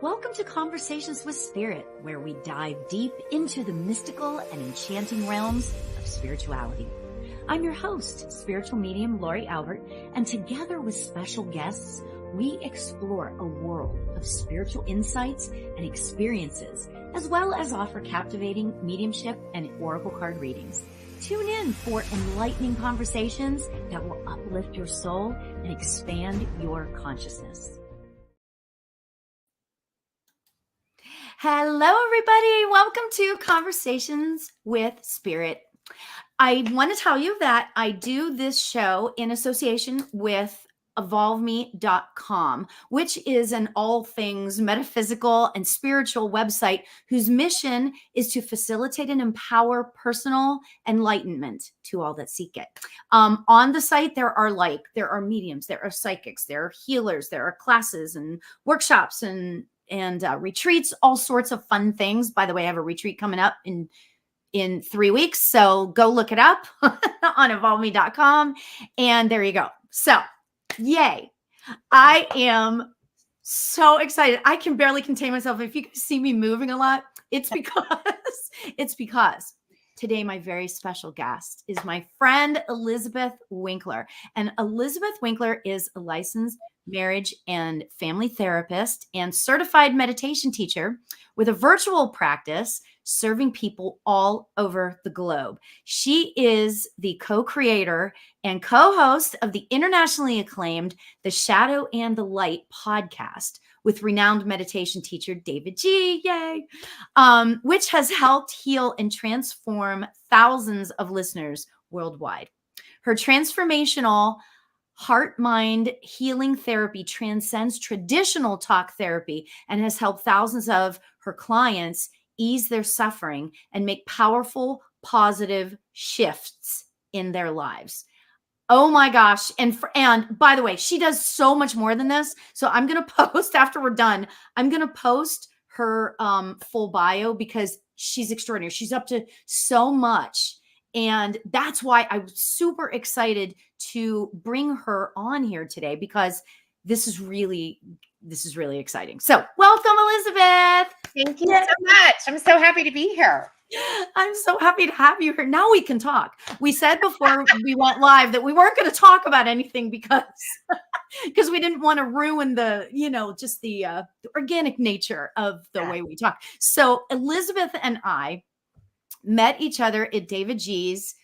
Welcome to Conversations with Spirit, where we dive deep into the mystical and enchanting realms of spirituality. I'm your host, spiritual medium Lauri Albert, and together with special guests, we explore a world of spiritual insights and experiences, as well as offer captivating mediumship and oracle card readings. Tune in for enlightening conversations that will uplift your soul and expand your consciousness. Hello, everybody. Welcome to Conversations with Spirit. I want to tell you that I do this show in association with evolveme.com, which is an all things metaphysical and spiritual website whose mission is to facilitate and empower personal enlightenment to all that seek it. On the site, there are mediums, there are psychics, there are healers, there are classes and workshops and retreats, all sorts of fun things. By the way, I have a retreat coming up in 3 weeks. So go look it up on evolveme.com. And there you go. So yay. I am so excited. I can barely contain myself. If you can see me moving a lot, it's because today my very special guest is my friend, Elizabeth Winkler. And Elizabeth Winkler is a licensed marriage and family therapist and certified meditation teacher with a virtual practice serving people all over the globe. She is the co-creator and co-host of the internationally acclaimed The Shadow and the Light podcast with renowned meditation teacher David G, yay, which has helped heal and transform thousands of listeners worldwide. Her transformational heart-mind healing therapy transcends traditional talk therapy and has helped thousands of her clients ease their suffering and make powerful, positive shifts in their lives. Oh my gosh. And by the way, she does so much more than this. So I'm going to post after we're done. I'm going to post her full bio because she's extraordinary. She's up to so much. And that's why I'm super excited to bring her on here today, because this is really exciting. So welcome, Elizabeth. Thank you so much. I'm so happy to be here. I'm so happy to have you here. Now we can talk. We said before we went live that we weren't going to talk about anything because we didn't want to ruin the, just the organic nature of the way we talk. So Elizabeth and I met each other at David G's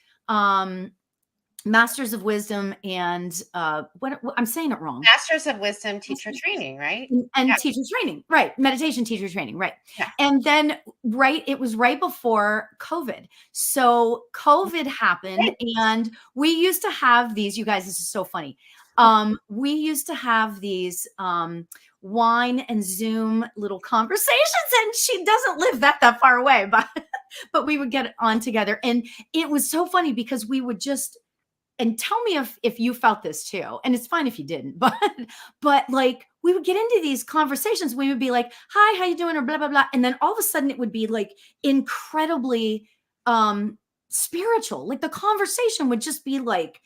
Masters of Wisdom and what I'm saying it wrong. Masters of Wisdom teacher training, right? And teacher training, right? Meditation teacher training, right? Yeah. And then it was right before COVID. So COVID happened, and we used to have these. You guys, this is so funny. We used to have these wine and Zoom little conversations, and she doesn't live that far away, but we would get on together, and it was so funny because we would just. And tell me if you felt this too. And it's fine if you didn't, but like we would get into these conversations. We would be like, hi, how you doing? Or blah, blah, blah. And then all of a sudden it would be like incredibly spiritual. Like the conversation would just be like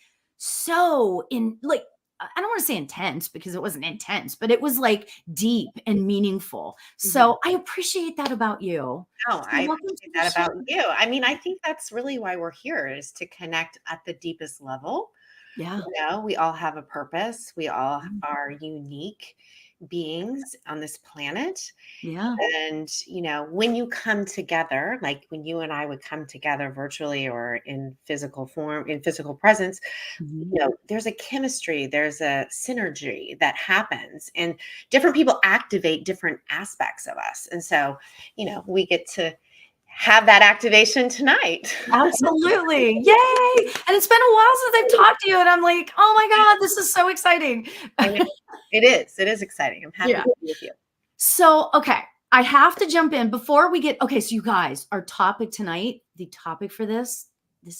I don't want to say intense because it wasn't intense, but it was like deep and meaningful. So I appreciate that about you. Oh, I appreciate that about you. I mean, I think that's really why we're here, is to connect at the deepest level. Yeah. We all have a purpose. We all are unique beings on this planet. Yeah. And, when you come together, like when you and I would come together virtually or in physical form, in physical presence, there's a chemistry, there's a synergy that happens, and different people activate different aspects of us. And so, we get to have that activation tonight. Absolutely. Yay. And it's been a while since I've talked to you, and I'm like, oh my God, this is so exciting. It is exciting. I'm happy to be with you. So, okay, I have to jump in before we get, so you guys, our topic tonight, the topic for this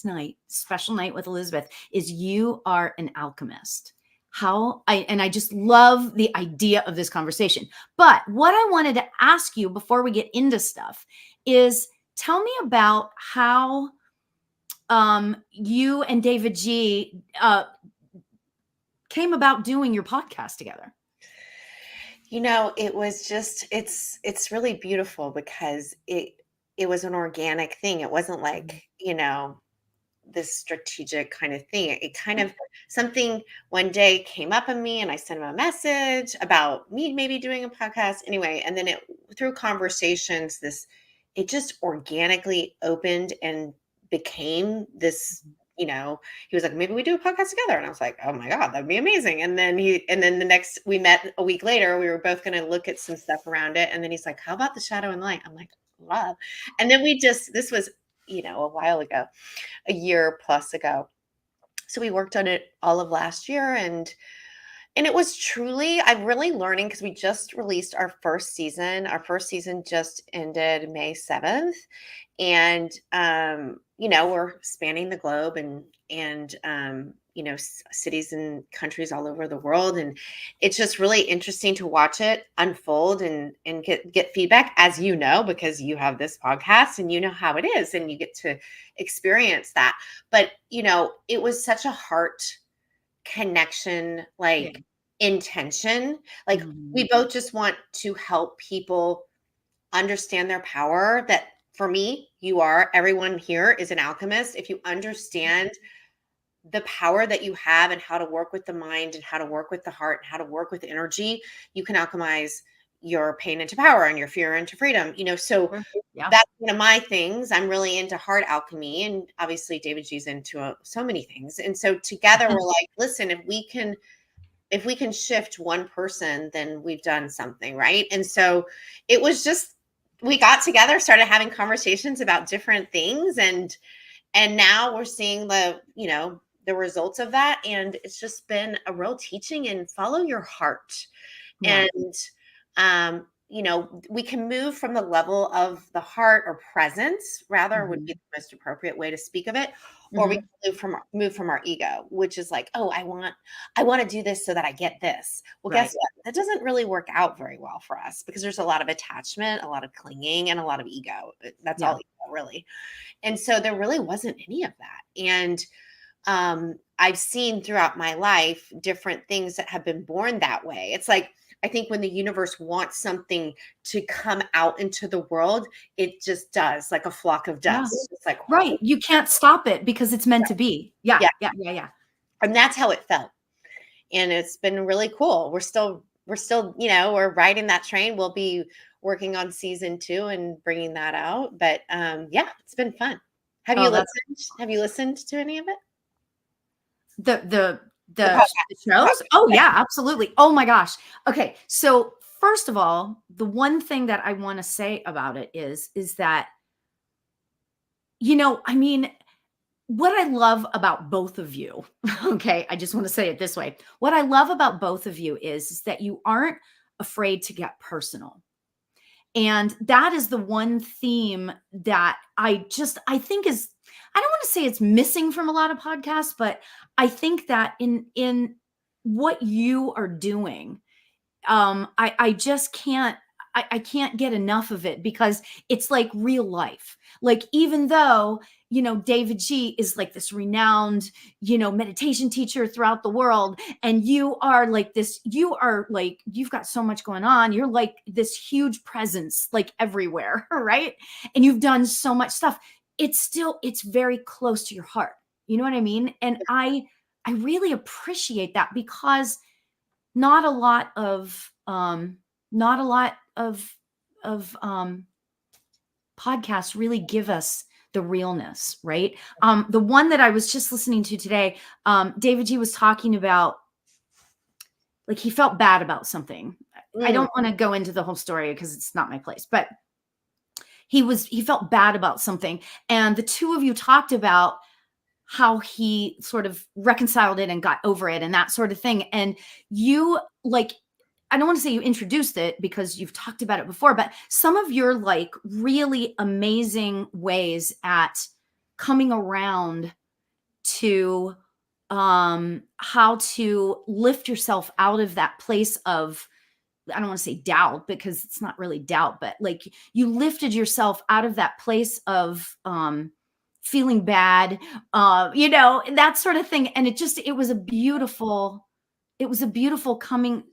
night, special night with Elizabeth, is You Are an Alchemist. I just love the idea of this conversation. But what I wanted to ask you before we get into stuff is, tell me about how you and David G came about doing your podcast together. It was just it's really beautiful because it was an organic thing. It wasn't like, this strategic kind of thing. It kind of something one day came up in me and I sent him a message about me maybe doing a podcast anyway. And then through conversations, it just organically opened and became this, he was like, maybe we do a podcast together. And I was like, oh my God, that'd be amazing. And then we met a week later, we were both going to look at some stuff around it. And then he's like, how about the shadow and light? I'm like, love. And then this was, a while ago, a year plus ago. So we worked on it all of last year, and it was truly, I'm really learning because we just released our first season. Our first season just ended May 7th. And we're spanning the globe and cities and countries all over the world. And it's just really interesting to watch it unfold and get feedback, as because you have this podcast and you know how it is and you get to experience that. But, it was such a heart connection, like intention. Like we both just want to help people understand their power. That for me, everyone here is an alchemist. If you understand the power that you have and how to work with the mind and how to work with the heart and how to work with energy, you can alchemize your pain into power and your fear into freedom. So that's one of my things. I'm really into heart alchemy, and obviously David G's into so many things. And so together we're like, listen, if we can shift one person, then we've done something, right? And so it was just, we got together, started having conversations about different things, and now we're seeing the results of that. And it's just been a real teaching, and follow your heart. And we can move from the level of the heart, or presence rather would be the most appropriate way to speak of it, or we can move from our ego, which is like, oh, I want to do this so that I get this. Well, guess what? That doesn't really work out very well for us, because there's a lot of attachment, a lot of clinging, and a lot of ego. That's all ego, really. And so there really wasn't any of that. And I've seen throughout my life different things that have been born that way. It's like, I think when the universe wants something to come out into the world, it just does, like a flock of dust. It's like, right. You can't stop it because it's meant to be. Yeah. And that's how it felt. And it's been really cool. We're still, we're riding that train. We'll be working on season 2 and bringing that out. But it's been fun. Have you listened? Have you listened to any of it? The shows? Oh yeah, absolutely. Oh my gosh. Okay. So first of all, the one thing that I want to say about it is that, I mean, what I love about both of you, okay, I just want to say it this way. What I love about both of you is that you aren't afraid to get personal. And that is the one theme that I think is, I don't want to say it's missing from a lot of podcasts, but I think that in what you are doing, I just can't, I can't get enough of it, because it's like real life. Like, even though, David G is like this renowned, meditation teacher throughout the world, and you are like this, you've got so much going on. You're like this huge presence, like everywhere, right? And you've done so much stuff. It's very close to your heart. You know what I mean? And I really appreciate that, because not a lot of podcasts really give us the realness, right? The one that I was just listening to today, David G was talking about, like, he felt bad about something. I don't want to go into the whole story because it's not my place, but he felt bad about something. And the two of you talked about how he sort of reconciled it and got over it and that sort of thing. And you, like, I don't want to say you introduced it because you've talked about it before, but some of your like really amazing ways at coming around to how to lift yourself out of that place of, I don't want to say doubt, because it's not really doubt, but like you lifted yourself out of that place of feeling bad, that sort of thing. And it was a beautiful coming.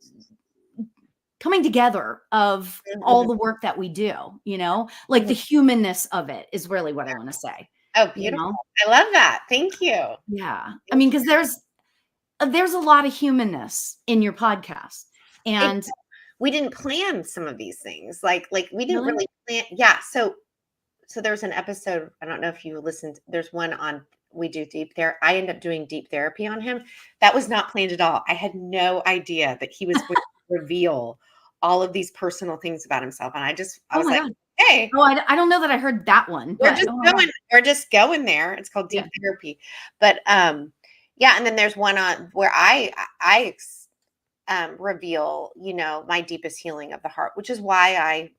coming together of all the work that we do, you know, like the humanness of it is really what I want to say. Oh, You beautiful. know? I love that. Thank you. Yeah. I mean, because there's a lot of humanness in your podcast. And we didn't plan some of these things. Like we didn't really, really plan. Yeah. So there's an episode, I don't know if you listened, there's one on, we do deep therapy. I end up doing deep therapy on him. That was not planned at all. I had no idea that he was going to reveal all of these personal things about himself. And I oh was my like, God. hey, Oh, I don't know that I heard that one, but oh my God. we're just going there. It's called deep therapy. But yeah. And then there's one on where I reveal, you know, my deepest healing of the heart, which is why I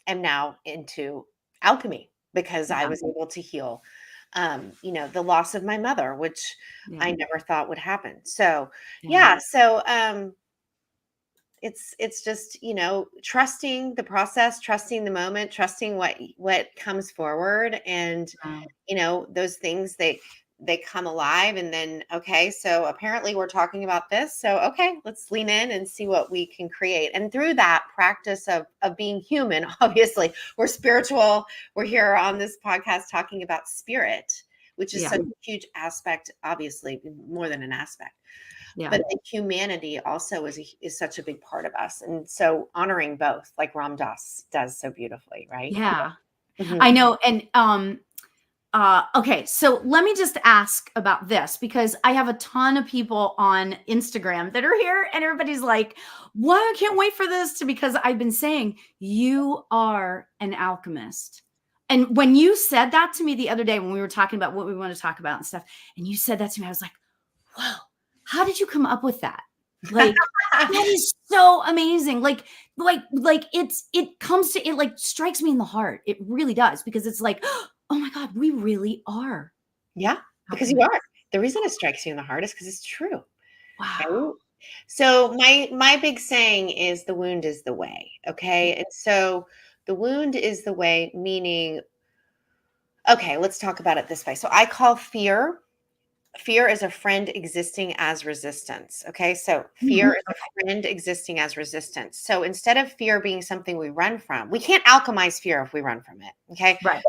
am now into alchemy, because I was able to heal, you know, the loss of my mother, which I never thought would happen. So, so it's just, you know, trusting the process, trusting the moment, trusting what comes forward, and you know, those things they come alive, and then okay, so apparently we're talking about this, so okay, let's lean in and see what we can create. And through that practice of being human, obviously we're spiritual, we're here on this podcast talking about spirit, which is such a huge aspect, obviously more than an aspect. But the humanity also is such a big part of us. And so honoring both, like Ram Dass does so beautifully, right? Yeah. I know. And okay, so let me just ask about this, because I have a ton of people on Instagram that are here, and everybody's like, "What? I can't wait for this!" Because I've been saying you are an alchemist. And when you said that to me the other day when we were talking about what we want to talk about and stuff, and you said that to me, I was like, "Whoa! How did you come up with that?" Like that is so amazing. Like it comes to, it like strikes me in the heart. It really does, because it's like, oh my God, we really are. Yeah, because you are. The reason it strikes you in the heart is because it's true. Wow. Right? So my big saying is the wound is the way. Okay. And so the wound is the way, meaning, okay, let's talk about it this way. So I call fear is a friend existing as resistance. Okay. So fear is a friend existing as resistance. So instead of fear being something we run from, we can't alchemize fear if we run from it. Okay. Right.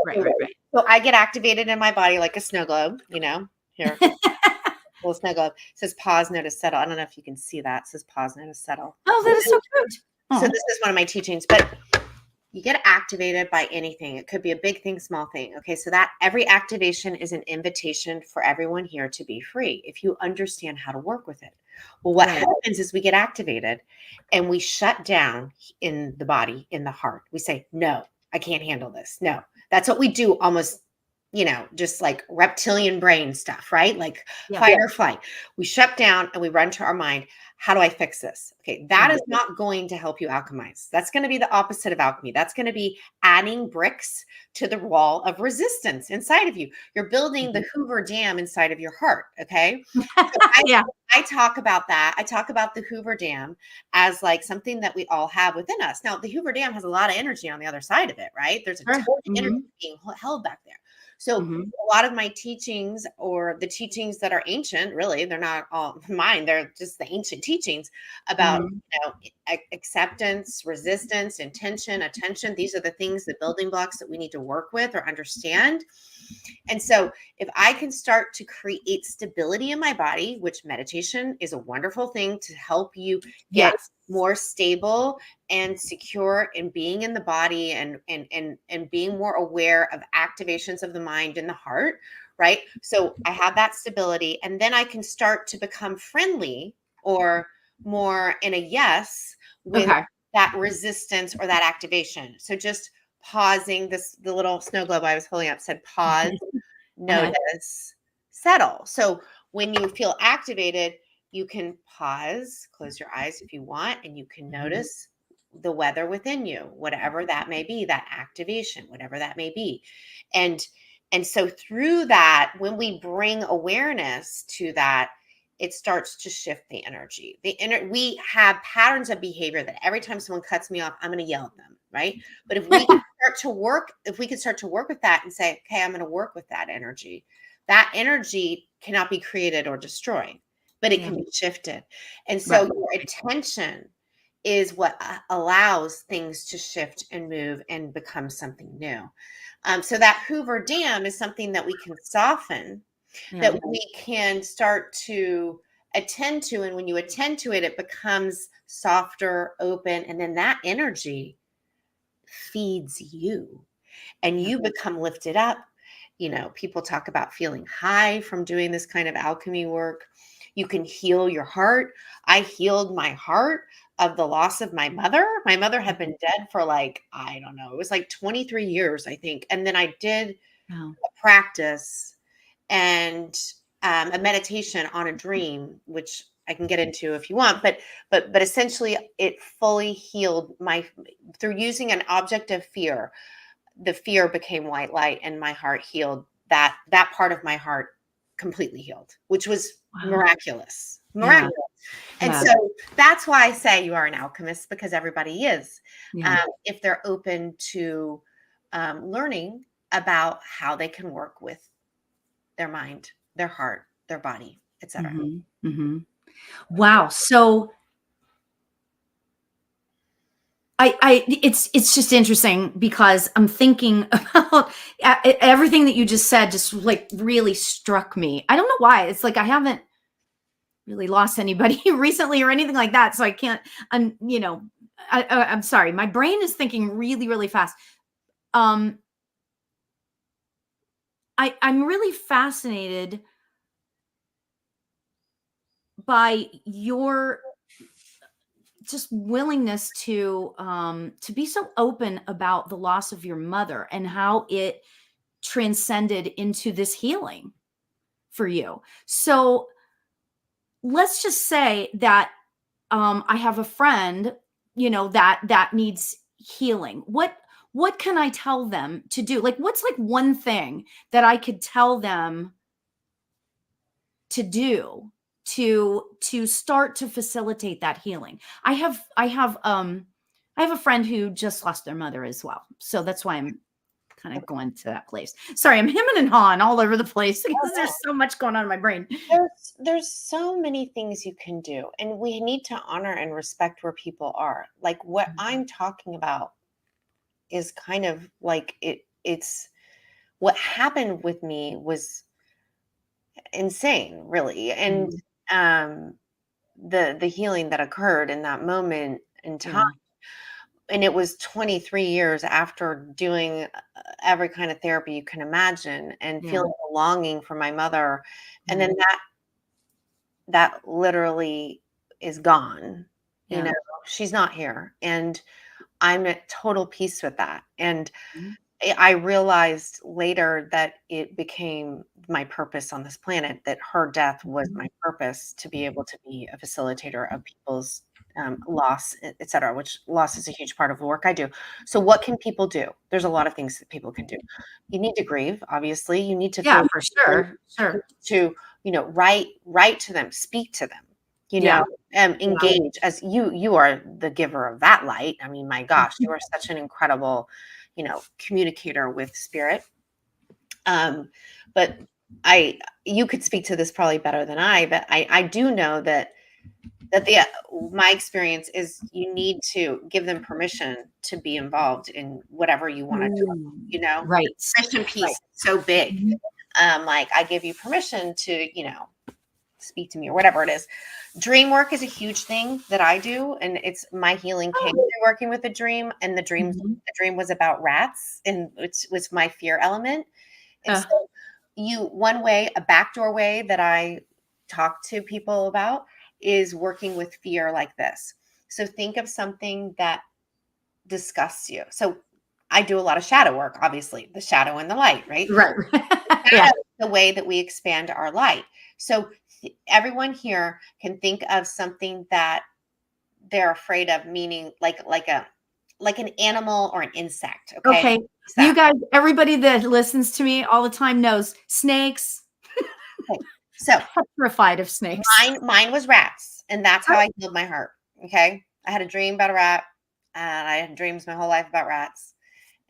So I get activated in my body like a snow globe, you know, here. Little snow globe. It says pause, notice, settle. I don't know if you can see that. It says pause, notice, settle. Oh, that is so cute. So this is one of my teachings, but you get activated by anything. It could be a big thing, small thing. Okay. So that every activation is an invitation for everyone here to be free if you understand how to work with it. Well, what happens is we get activated and we shut down in the body, in the heart. We say, no, I can't handle this. No, that's what we do almost, you know, just like reptilian brain stuff, right? Like fight or flight. We shut down and we run to our mind. How do I fix this? Okay. That is not going to help you alchemize. That's going to be the opposite of alchemy. That's going to be adding bricks to the wall of resistance inside of you. You're building the Hoover Dam inside of your heart. Okay. So I talk about that. I talk about the Hoover Dam as like something that we all have within us. Now, the Hoover Dam has a lot of energy on the other side of it, right? There's a ton of energy being held back there. So a lot of my teachings, or the teachings that are ancient, really, they're not all mine. They're just the ancient teachings about, you know, acceptance, resistance, intention, attention. These are the things, the building blocks that we need to work with or understand. And so if I can start to create stability in my body, which meditation is a wonderful thing to help you get more stable and secure in being in the body, and being more aware of activations of the mind and the heart, right? So I have that stability, and then I can start to become friendly or more in a yes with that resistance or that activation. So just pausing, the little snow globe I was holding up said pause, notice, settle. So when you feel activated, you can pause, close your eyes if you want, and you can notice the weather within you, whatever that may be, that activation, whatever that may be. And so through that, when we bring awareness to that, it starts to shift the energy. We have patterns of behavior that every time someone cuts me off, I'm going to yell at them, right? But if we can start to work with that and say, okay, I'm going to work with that energy cannot be created or destroyed, but it can be shifted. And so your attention is what allows things to shift and move and become something new. So that Hoover Dam is something that we can soften, Yeah. that we can start to attend to. And when you attend to it, it becomes softer, open, and then that energy feeds you and Yeah. you become lifted up. People talk about feeling high from doing this kind of alchemy work. You can heal your heart. I healed my heart of the loss of my mother. My mother had been dead for like, I don't know, it was like 23 years, I think. And then I did Wow. a practice and a meditation on a dream, which I can get into if you want, but essentially it fully healed my through using an object of fear. The fear became white light and my heart healed. That part of my heart completely healed, which was Wow. miraculous. Yeah. And Yeah. so that's why I say you are an alchemist, because everybody is, Yeah. if they're open to learning about how they can work with their mind, their heart, their body, etc. Wow. So it's just interesting because I'm thinking about everything that you just said. Just like really struck me. I don't know why. It's like I haven't really lost anybody recently or anything like that, so I can't. I'm sorry. My brain is thinking really, really fast. I'm really fascinated by your just willingness to be so open about the loss of your mother and how it transcended into this healing for you. So let's just say that I have a friend, that needs healing. What can I tell them to do? Like, what's like one thing that I could tell them to do to start to facilitate that healing? I have a friend who just lost their mother as well. So that's why I'm kind of going to that place. Sorry, I'm hemming and hawing all over the place because there's so much going on in my brain. There's so many things you can do, and we need to honor and respect where people are. Like what I'm talking about is kind of like it's what happened with me was insane, really. And Mhm. um the healing that occurred in that moment in time, Yeah. and it was 23 years after doing every kind of therapy you can imagine and Yeah. feeling the longing for my mother, and Yeah. then that literally is gone. you Yeah. know she's not here, and I'm at total peace with that. And Mhm. I realized later that it became my purpose on this planet, that her death was Mhm. my purpose to be able to be a facilitator of people's loss, et cetera, which loss is a huge part of the work I do. So what can people do? There's a lot of things that people can do. You need to grieve, obviously. You need to Yeah, feel for sure. Sure. to, write to them, speak to them, you Yeah. know, Yeah. engage, as you are the giver of that light. I mean, my gosh, you are such an incredible, communicator with spirit. But you could speak to this probably better than but I do know that my experience is you need to give them permission to be involved in whatever you want to do. Right. Permission piece Right. is so big. Mhm. Like I give you permission to, speak to me or whatever it is. Dream work is a huge thing that I do, and it's my healing came Oh. through working with a dream, and Mhm. the dream was about rats, and which was my fear element. And Uh, so one way, a backdoor way that I talk to people about is working with fear like this. So think of something that disgusts you. So I do a lot of shadow work, obviously, the shadow and the light, right? right. Yeah. Shadow is the way that we expand our light. So everyone here can think of something that they're afraid of, meaning like an animal or an insect. Okay. Okay. You guys, everybody that listens to me all the time knows snakes. Okay. So Petrified of snakes. mine was rats, and that's how Oh. I healed my heart. Okay. I had a dream about a rat, and I had dreams my whole life about rats.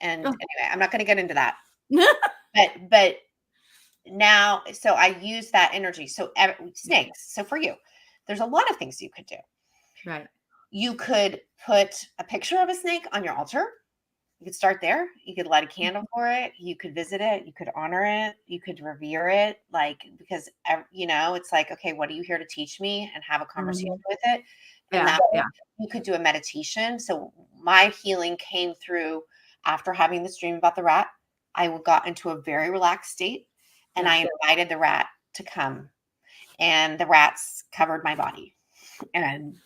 And Oh. anyway, I'm not going to get into that. But now, so I use that energy. So snakes. So for you, there's a lot of things you could do. Right. You could put a picture of a snake on your altar. You could start there. You could light a candle for it. You could visit it. You could honor it. You could revere it. Like, because, it's like, okay, what are you here to teach me? And have a conversation with it. And Yeah. that Yeah. you could do a meditation. So my healing came through after having this dream about the rat. I got into a very relaxed state, and I invited the rat to come, and the rats covered my body, and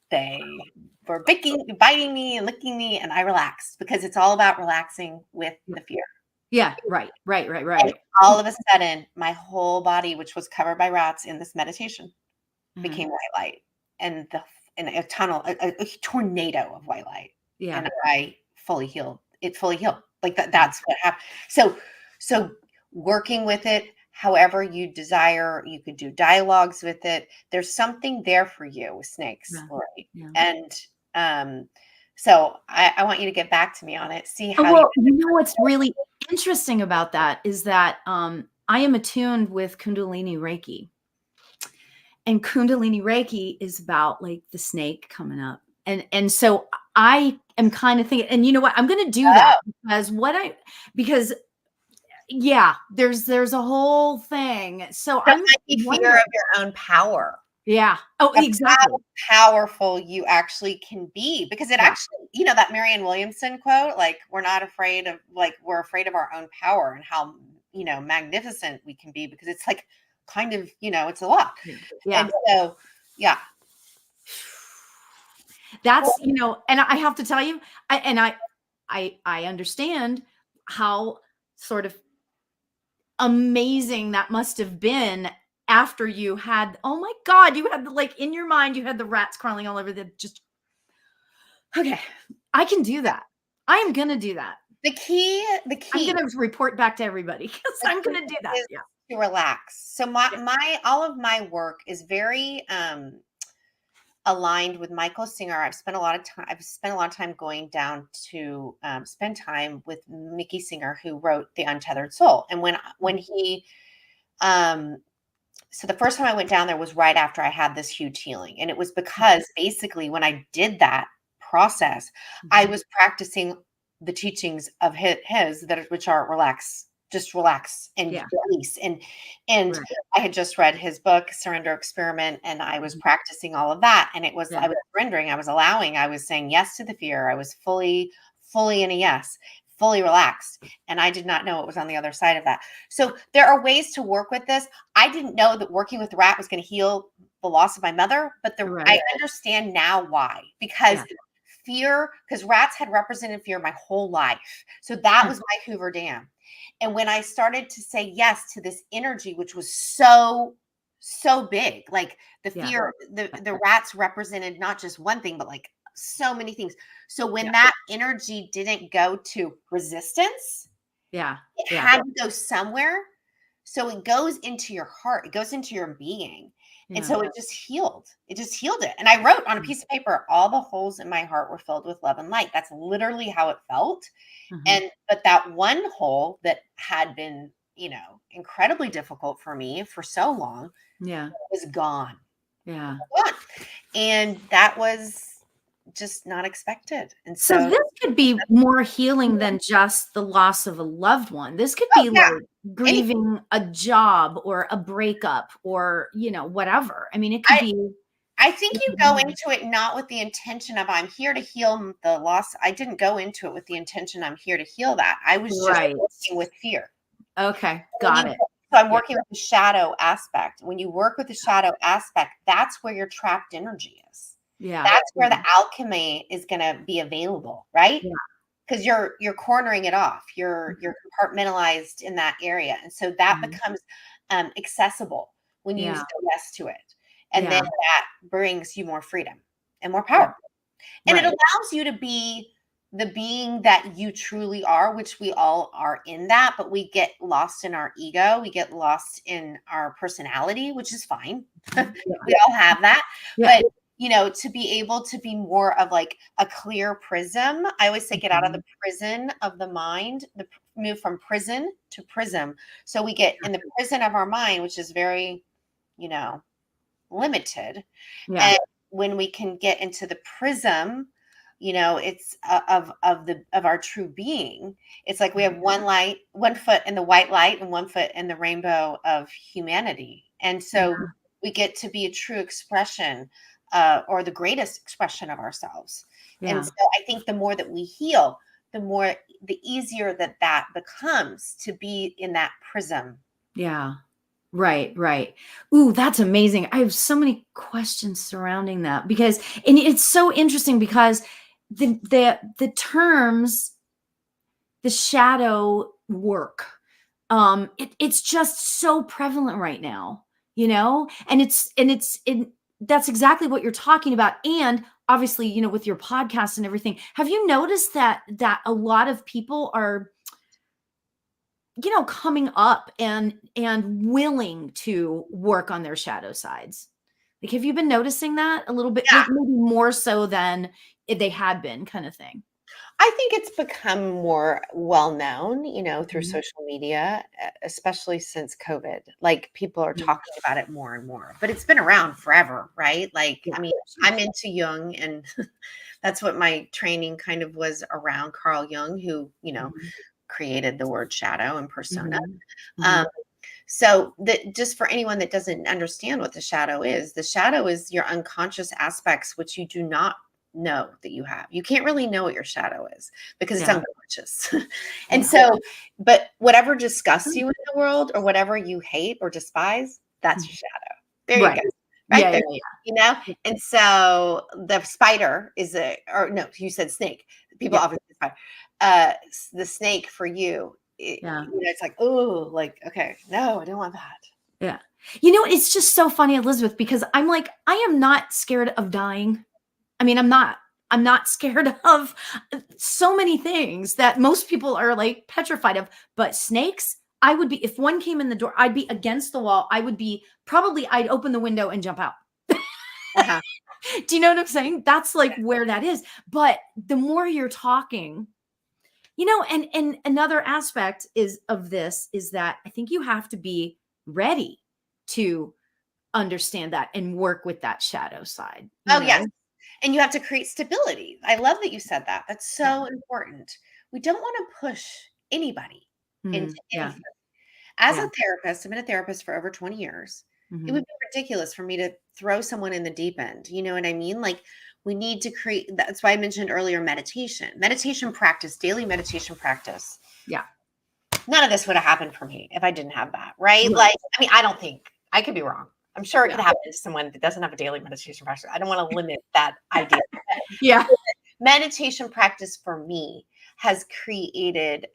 they were biting me and licking me, and I relaxed, because it's all about relaxing with the fear. Yeah. Right. And all of a sudden, my whole body, which was covered by rats in this meditation, became white light, and a tornado of white light. Yeah. And I fully healed. It fully healed. Like that. That's what happened. So working with it, however you desire, you could do dialogues with it. There's something there for you with snakes, Lauri. And so I want you to get back to me on it. See how what's really interesting about that is that I am attuned with Kundalini Reiki. And Kundalini Reiki is about like the snake coming up. And so I am kind of thinking, and you know what, I'm going to do that because there's a whole thing. So I'm fear of your own power. Yeah. Oh, exactly. How powerful you actually can be, because it actually, that Marianne Williamson quote, like, we're afraid of our own power, and how, magnificent we can be, because it's like, kind of, it's a lot. Yeah. And so, that's, and I have to tell you, I understand how sort of amazing that must have been after you had, oh my God, you had in your mind, you had the rats crawling all over okay, I can do that. I am going to do that. The key. I'm going to report back to everybody, because I'm going to do that. Yeah. To relax. So all of my work is very aligned with Michael Singer. I've spent a lot of time going down to spend time with Mickey Singer, who wrote The Untethered Soul. And when he so the first time I went down there was right after I had this huge healing. And it was because basically when I did that process, I was practicing the teachings of his which are relax and release. And I had just read his book, Surrender Experiment, and I was practicing all of that. And it was, I was surrendering, I was allowing, I was saying yes to the fear. I was fully in a yes, fully relaxed. And I did not know what was on the other side of that. So there are ways to work with this. I didn't know that working with the rat was going to heal the loss of my mother, but I understand now why, because fear, because rats had represented fear my whole life. So that was my Hoover Dam. And when I started to say yes to this energy, which was so big, like the fear, the rats represented not just one thing, but like so many things. So when that energy didn't go to resistance, it had to go somewhere. So it goes into your heart, it goes into your being. And so it just healed. It just healed it. And I wrote on a piece of paper, all the holes in my heart were filled with love and light. That's literally how it felt. But that one hole that had been, incredibly difficult for me for so long, was gone. Yeah. And that was just not expected. And so this could be more healing than just the loss of a loved one. This could be like grieving a job or a breakup or, whatever. I mean, it could be. I think you go into it not with the intention of I'm here to heal the loss. I didn't go into it with the intention I'm here to heal that. I was just working with fear. Okay, got it. So I'm working with the shadow aspect. When you work with the shadow aspect, that's where your trapped energy is. Yeah. That's where the alchemy is going to be available, right? Yeah. Because you're cornering it off. You're compartmentalized in that area. And so that becomes accessible when you say yes to it. And then that brings you more freedom and more power. And it allows you to be the being that you truly are, which we all are in that, but we get lost in our ego. We get lost in our personality, which is fine. We all have that. But to be able to be more of like a clear prism. I always say get out of the prison of the mind, move from prison to prism. So we get in the prison of our mind, which is very, limited. And when we can get into the prism, it's of our true being. It's like we have one foot in the white light and one foot in the rainbow of humanity. And so we get to be a true expression, or the greatest expression of ourselves. And so I think the more that we heal, the easier that becomes to be in that prism. Yeah. Right, right. Ooh, that's amazing. I have so many questions surrounding that and it's so interesting because the terms, the shadow work, it's just so prevalent right now, and that's exactly what you're talking about. And obviously, with your podcast and everything, have you noticed that a lot of people are coming up and willing to work on their shadow sides? Like, have you been noticing that a little bit, Yeah. maybe more so than they had been, kind of thing? I think it's become more well known, through Mhm. social media, especially since COVID. Like, people are Yeah. talking about it more and more, but it's been around forever, right? Like, Yeah. I mean, I'm into Jung, and that's what my training kind of was around. Carl Jung, who, Mhm. created the word shadow and persona. Mhm. Um, Mhm. so that, just for anyone that doesn't understand what the shadow is your unconscious aspects, which you do not know that you have. You can't really know what your shadow is because it's Yeah. unconscious. And Yeah. so, but whatever disgusts you in the world, or whatever you hate or despise, that's your shadow. There you Right. go. Right Yeah, there. yeah, You know? yeah. And so the spider or no, you said snake. People Yeah. often say spider. The snake for you, Yeah. it's like, oh, like, okay, no, I don't want that. Yeah. It's just so funny, Elizabeth, because I'm like, I am not scared of dying. I mean, I'm not scared of so many things that most people are like petrified of, but snakes, I would be, if one came in the door, I'd be against the wall. I'd open the window and jump out. Uh-huh. Do you know what I'm saying? That's like where that is. But the more you're talking, and another aspect of this is that I think you have to be ready to understand that and work with that shadow side, Oh, yes. And you have to create stability. I love that you said that. That's Yeah. so important. We don't want to push anybody into Yeah. anything. As Yeah. a therapist, I've been a therapist for over 20 years. It Mhm. would be ridiculous for me to throw someone in the deep end. You know what I mean? Like, we need to create, that's why I mentioned earlier meditation practice, daily meditation practice. Yeah. None of this would have happened for me if I didn't have that, right? Right. Like, I mean, I don't think, I could be wrong. I'm sure it Yeah. could happen to someone that doesn't have a daily meditation practice. I don't want to limit that idea. Yeah. Meditation practice for me has created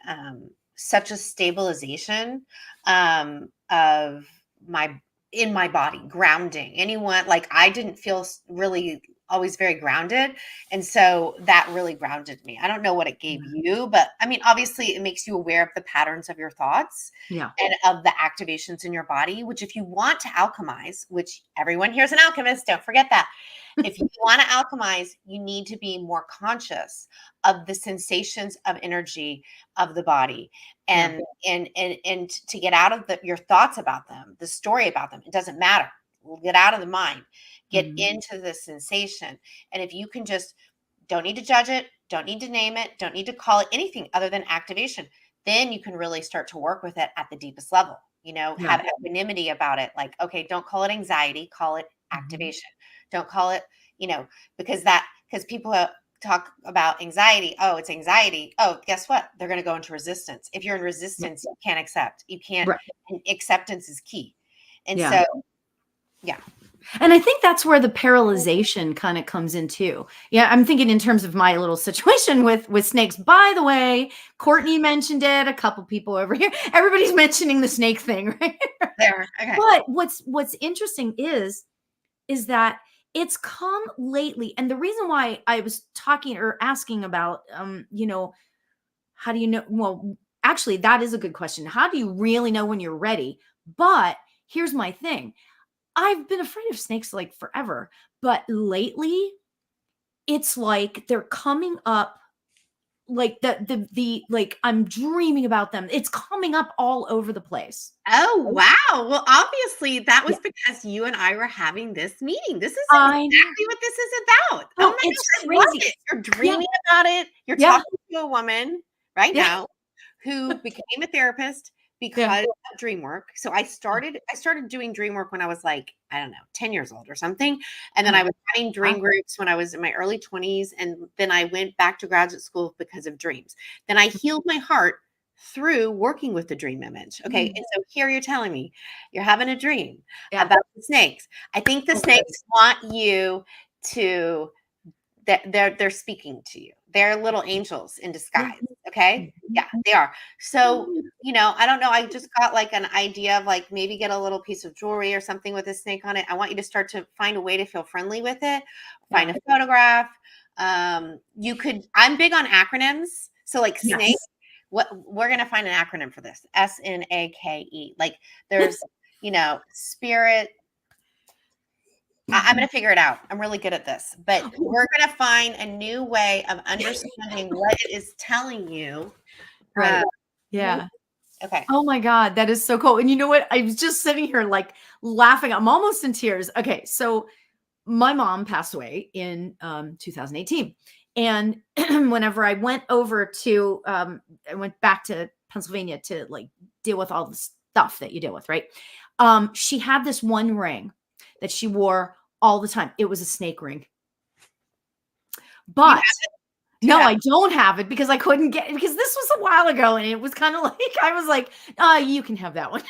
such a stabilization, of my in my body, grounding. Anyone, like, I didn't feel really always very grounded, and so that really grounded me. I don't know what it gave you, but I mean, obviously it makes you aware of the patterns of your thoughts Yeah. and of the activations in your body, which, if you want to alchemize, which everyone here is an alchemist, don't forget that. If you want to alchemize, you need to be more conscious of the sensations of energy of the body, Yeah. and to get out of your thoughts about them, the story about them. It doesn't matter. Get out of the mind, get Mhm. into the sensation. And if you can just, don't need to judge it, don't need to name it, don't need to call it anything other than activation, then you can really start to work with it at the deepest level. Yeah. Have equanimity about it. Like, okay, don't call it anxiety, call it Mhm. activation. Don't call it, because people talk about anxiety. Oh, it's anxiety. Oh, guess what? They're going to go into resistance. If you're in Yeah. resistance, you can't accept. You can't, Right. and acceptance is key. And Yeah. so, yeah. And I think that's where the paralyzation kind of comes in too. Yeah, I'm thinking in terms of my little situation with snakes. By the way, Courtney mentioned it. A couple people over here. Everybody's mentioning the snake thing, right? There. Okay. But what's interesting is that it's come lately, and the reason why I was talking or asking about, how do you know? Well, actually, that is a good question. How do you really know when you're ready? But here's my thing. I've been afraid of snakes like forever, but lately it's like they're coming up like like I'm dreaming about them. It's coming up all over the place. Oh, Right? wow. Well, obviously that Yeah. was because you and I were having this meeting. This is I know. exactly what this is about. Oh my Oh, it's gosh, I love crazy. it. You're Yeah. dreaming about it. You're Yeah. talking to a woman right Yeah. now who became a therapist Yeah. because of dream work. So I started doing dream work when I was like, I don't know, 10 years old or something. And then I Uh-huh. was having Wow. dream groups when I was in my early 20s. And then I went back to graduate school because of dreams. Then I healed my heart through working with the dream image. Okay. Mm. And so here you're telling me you're having a dream Yeah. about the snakes. I think the Okay. snakes want you to that they're speaking to you. They're little angels in Yeah. disguise. Okay. Yeah, Mhm. they are. So, I don't know. I just got like an idea of like maybe get a little piece of jewelry or something with a snake on it. I want you to start to find a way to feel friendly with it. Find Yeah. a photograph. I'm big on acronyms. So like snake, Yes. what we're gonna find an acronym for this. SNAKE. Like there's, spirit. I'm going to figure it out. I'm really good at this, but we're going to find a new way of understanding what it is telling you. Right. Mhm. Yeah. Okay. Oh my God, that is so cool. And you know what? I was just sitting here like laughing. I'm almost in tears. Okay, so my mom passed away in 2018. And whenever I went over to I went back to Pennsylvania to like deal with all the stuff that you deal with, right? She had this one ring that she wore all the time. It was a snake ring. You But have Do you no, have I don't have it because I couldn't get it because this was a while ago and it was kind of like I was like, you can have that one.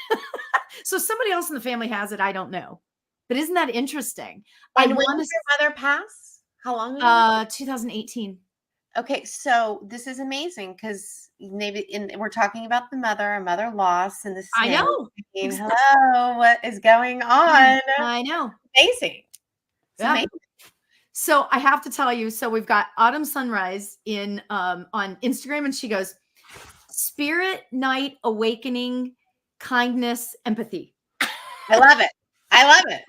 So somebody else in the family has it. I don't know. But isn't that interesting? I And when want did your mother pass? How long ago? to 2018. Okay, so this is amazing because we're talking about the mother, a mother loss, and the I snake. know. Exactly. Hello, what is going on? I know. Amazing. It's Yeah. amazing. So I have to tell you, so we've got Autumn Sunrise in on Instagram and she goes, Spirit Night Awakening, Kindness, Empathy. I love it. I love it.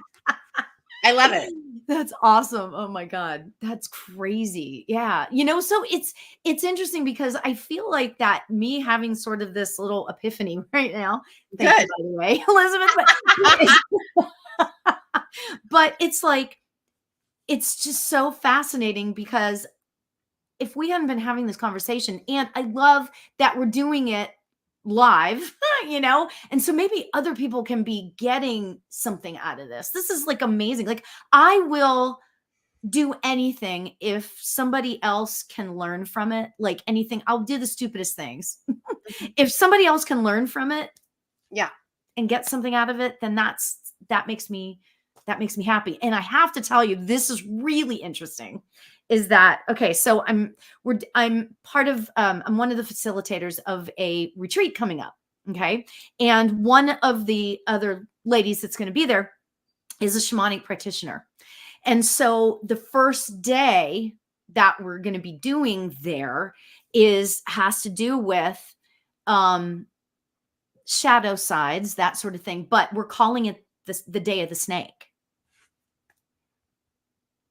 I love it. That's awesome. Oh my God. That's crazy. Yeah. So it's interesting because I feel like that me having sort of this little epiphany right now. Thank you, Good. by the way, Elizabeth. But it's like, it's just so fascinating because if we hadn't been having this conversation, and I love that we're doing it live, and so maybe other people can be getting something out of this. This is like amazing. Like I will do anything if somebody else can learn from it. Like anything, I'll do the stupidest things. If somebody else can learn from it Yeah. and get something out of it, then that makes me happy. And I have to tell you, this is really interesting. Is that okay? So I'm part of I'm one of the facilitators of a retreat coming up. Okay. And one of the other ladies that's going to be there is a shamanic practitioner. And so the first day that we're going to be doing there has to do with shadow sides, that sort of thing. But we're calling it the day of the snake.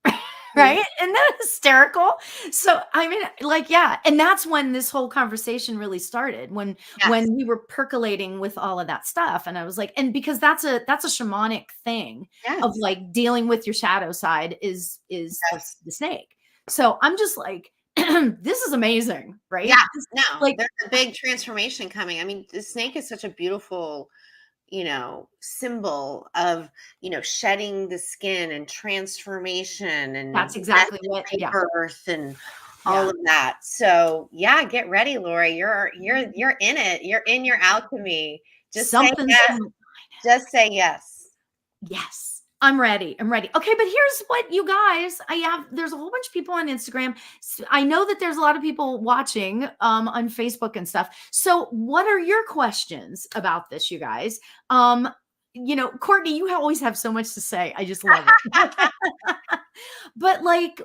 Mhm. Right? Isn't that hysterical? So I mean, like, yeah. And that's when this whole conversation really started, when Yes. we were percolating with all of that stuff. And I was like, and because that's a shamanic thing of Yes. like dealing with your shadow side is Yes. the snake. So I'm just like, this is amazing, Yeah. right? No, Like, there's a big transformation coming. I mean, the snake is such a beautiful, symbol of, shedding the skin and transformation that's and death exactly what, and yeah. rebirth and all Yeah. of that. So yeah, get ready, Lauri. You're in it. You're in your alchemy. Just say Something's yes. coming. Just say yes. Yes. I'm ready. I'm ready. Okay, but here's what you guys, there's a whole bunch of people on Instagram. I know that there's a lot of people watching on Facebook and stuff. So what are your questions about this, you guys? Courtney, you always have so much to say. I just love it. But like,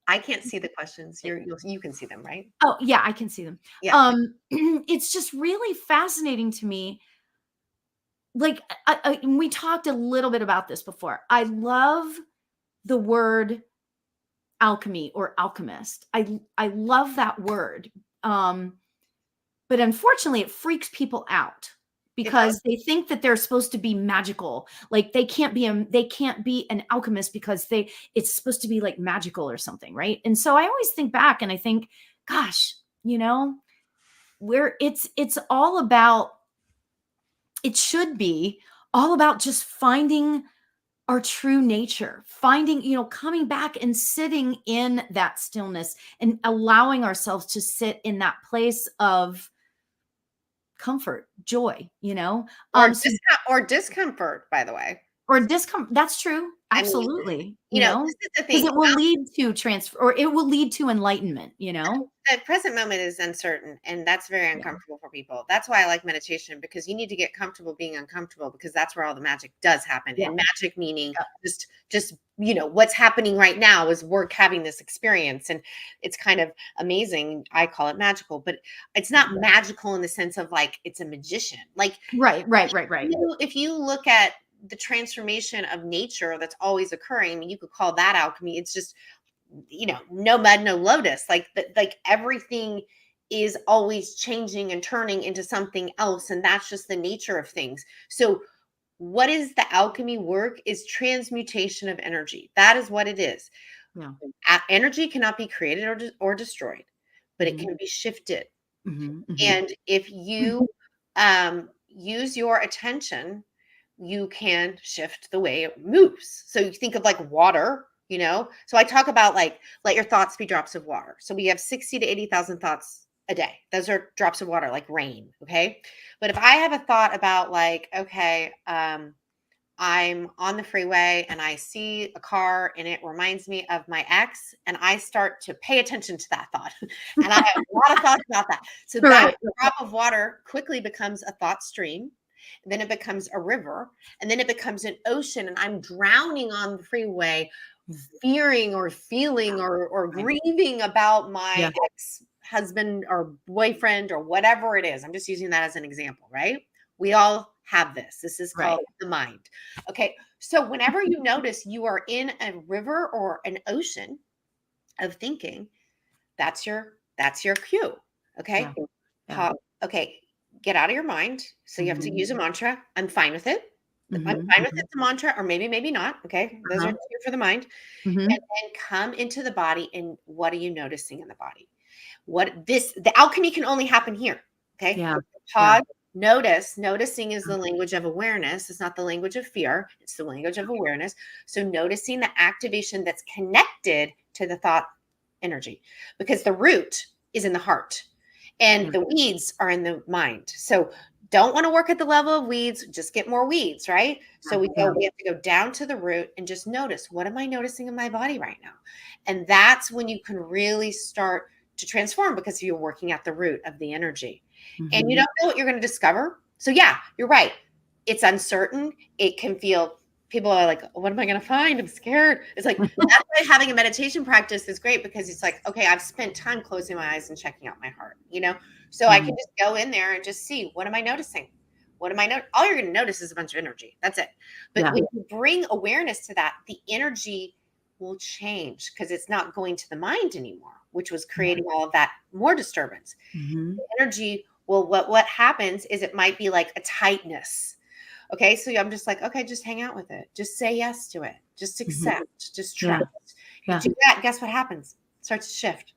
I can't see the questions. You can see them, right? oh yeah, I can see them. Yeah. It's just really fascinating to me. Like we talked a little bit about this before. I love the word alchemy or alchemist. I love that word. But unfortunately it freaks people out because they think that they're supposed to be magical. Like they can't be an alchemist because it's supposed to be like magical or something, right? And so I always think back and I think, gosh, where it's all about, it should be all about just finding our true nature, finding, coming back and sitting in that stillness and allowing ourselves to sit in that place of comfort, joy, or discomfort, by the way. or discomfort. That's true. I mean, This is the because thing. it will lead to transfer, or it will lead to enlightenment, The present moment is uncertain, and that's very uncomfortable for people. That's why I like meditation, because you need to get comfortable being uncomfortable, because that's where all the magic does happen. Yeah. And magic meaning just what's happening right now is we're having this experience, and it's kind of amazing. I call it magical, but it's not magical in the sense of like it's a magician. Like right. If you look at the transformation of nature that's always occurring, I mean, you could call that alchemy. It's just no mud, no lotus. Like everything is always changing and turning into something else, and that's just the nature of things. So what is the alchemy work is transmutation of energy. That is what it is. Yeah. Energy cannot be created or destroyed, but it can be shifted. And if you use your attention, you can shift the way it moves. So you think of like water, so I talk about like, let your thoughts be drops of water. So we have 60 to 80,000 thoughts a day. Those are drops of water, like rain. Okay. But if I have a thought about like, okay, I'm on the freeway and I see a car and it reminds me of my ex, and I start to pay attention to that thought. And I have a lot of thoughts about that. So that drop of water quickly becomes a thought stream. And then it becomes a river, and then it becomes an ocean, and I'm drowning on the freeway, fearing or feeling or grieving about my ex-husband or boyfriend or whatever it is. I'm just using that as an example, right? We all have this. This is called the mind. Okay. So whenever you notice you are in a river or an ocean of thinking, that's your cue. Okay. Okay. Get out of your mind. So you have to use a mantra. I'm fine with it. I'm fine with it's a mantra, or maybe not. Okay. Those are two for the mind. And then come into the body. And what are you noticing in the body? The alchemy can only happen here. Okay. Pause. Noticing is the language of awareness. It's not the language of fear. It's the language of awareness. So noticing the activation that's connected to the thought energy, because the root is in the heart and the weeds are in the mind. So don't want to work at the level of weeds, just get more weeds, right? So we have to go down to the root and just notice, what am I noticing in my body right now? And that's when you can really start to transform, because you're working at the root of the energy. And you don't know what you're going to discover. So yeah, you're right. It's uncertain. It can feel, people are like, what am I going to find? I'm scared. It's like, that's why having a meditation practice is great, because it's like, okay, I've spent time closing my eyes and checking out my heart, so I can just go in there and just see, what am I noticing? All you're going to notice is a bunch of energy. That's it. But when you bring awareness to that, the energy will change, because it's not going to the mind anymore, which was creating all of that more disturbance. The energy, well, what happens is it might be like a tightness. Okay. So I'm just like, okay, just hang out with it. Just say yes to it. Just accept, just trust. You do that. Guess what happens? It starts to shift.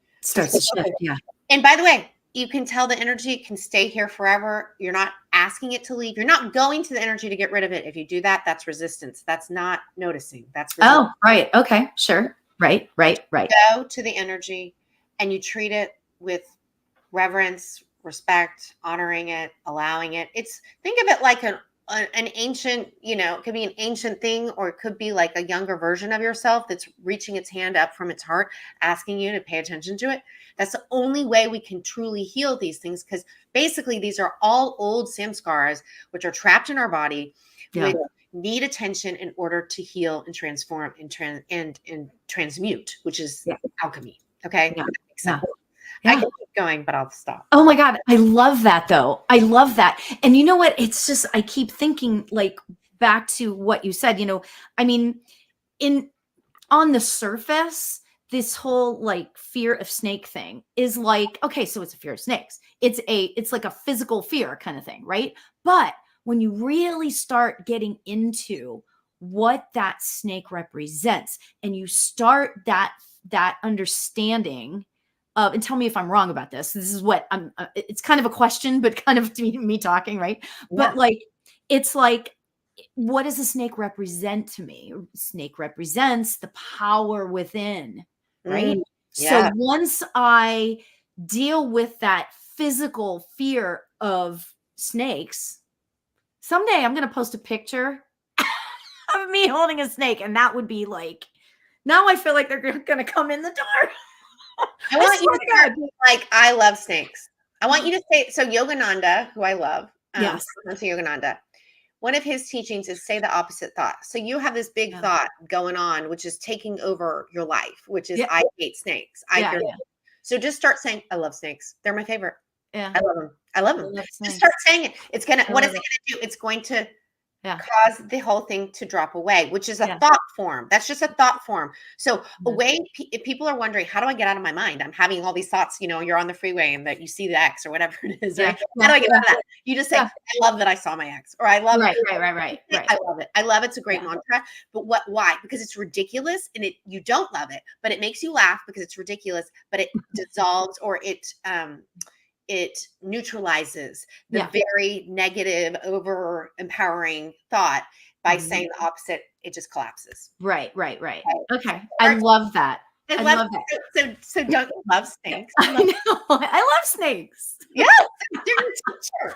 And by the way, you can tell the energy can stay here forever. You're not asking it to leave. You're not going to the energy to get rid of it. If you do that, that's resistance. That's not noticing. That's resistance. Oh, right. Okay. Sure. Right. Go to the energy and you treat it with reverence, respect, honoring it, allowing it. Think of it like an ancient, it could be an ancient thing, or it could be like a younger version of yourself that's reaching its hand up from its heart, asking you to pay attention to it. That's the only way we can truly heal these things, because basically these are all old samskaras, which are trapped in our body, which need attention in order to heal and transform and transmute, which is alchemy. Okay. I can keep going, but I'll stop. Oh my God. I love that though. I love that. And you know what? It's just, I keep thinking like back to what you said, I mean, on the surface, this whole like fear of snake thing is like, okay, so it's a fear of snakes. It's like a physical fear kind of thing, right? But when you really start getting into what that snake represents and you start that understanding of, and tell me if I'm wrong about this. This is what I'm, it's kind of a question, but kind of me talking, right? Yeah. But like, it's like, what does a snake represent to me? Snake represents the power within, right? So Yeah. once I deal with that physical fear of snakes, someday I'm going to post a picture of me holding a snake, and that would be like, now I feel like they're going to come in the door. I want you to start being like, I love snakes. I want you to say, so Yogananda, who I love, Yes. Yogananda, one of his teachings is say the opposite thought. So you have this big thought going on, which is taking over your life, which is I hate snakes. I fear them. So just start saying, I love snakes. They're my favorite. Yeah. I love them. I love them. Just start saying it. It's going to, what is it going to do? It's going to cause the whole thing to drop away, which is a thought form. That's just a thought form. So if people are wondering, how do I get out of my mind? I'm having all these thoughts, you know, you're on the freeway and that you see the X or whatever it is, right? How do I get out of that? You just say, I love that I saw my X, or I love right. I love it. I love it. It's a great mantra. But why? Because it's ridiculous and you don't love it, but it makes you laugh because it's ridiculous, but it dissolves or it neutralizes the very negative, over empowering thought by saying the opposite. It just collapses. Right. Okay. I love that. I love that. So don't you love snakes? I know. I love snakes. Yes. They're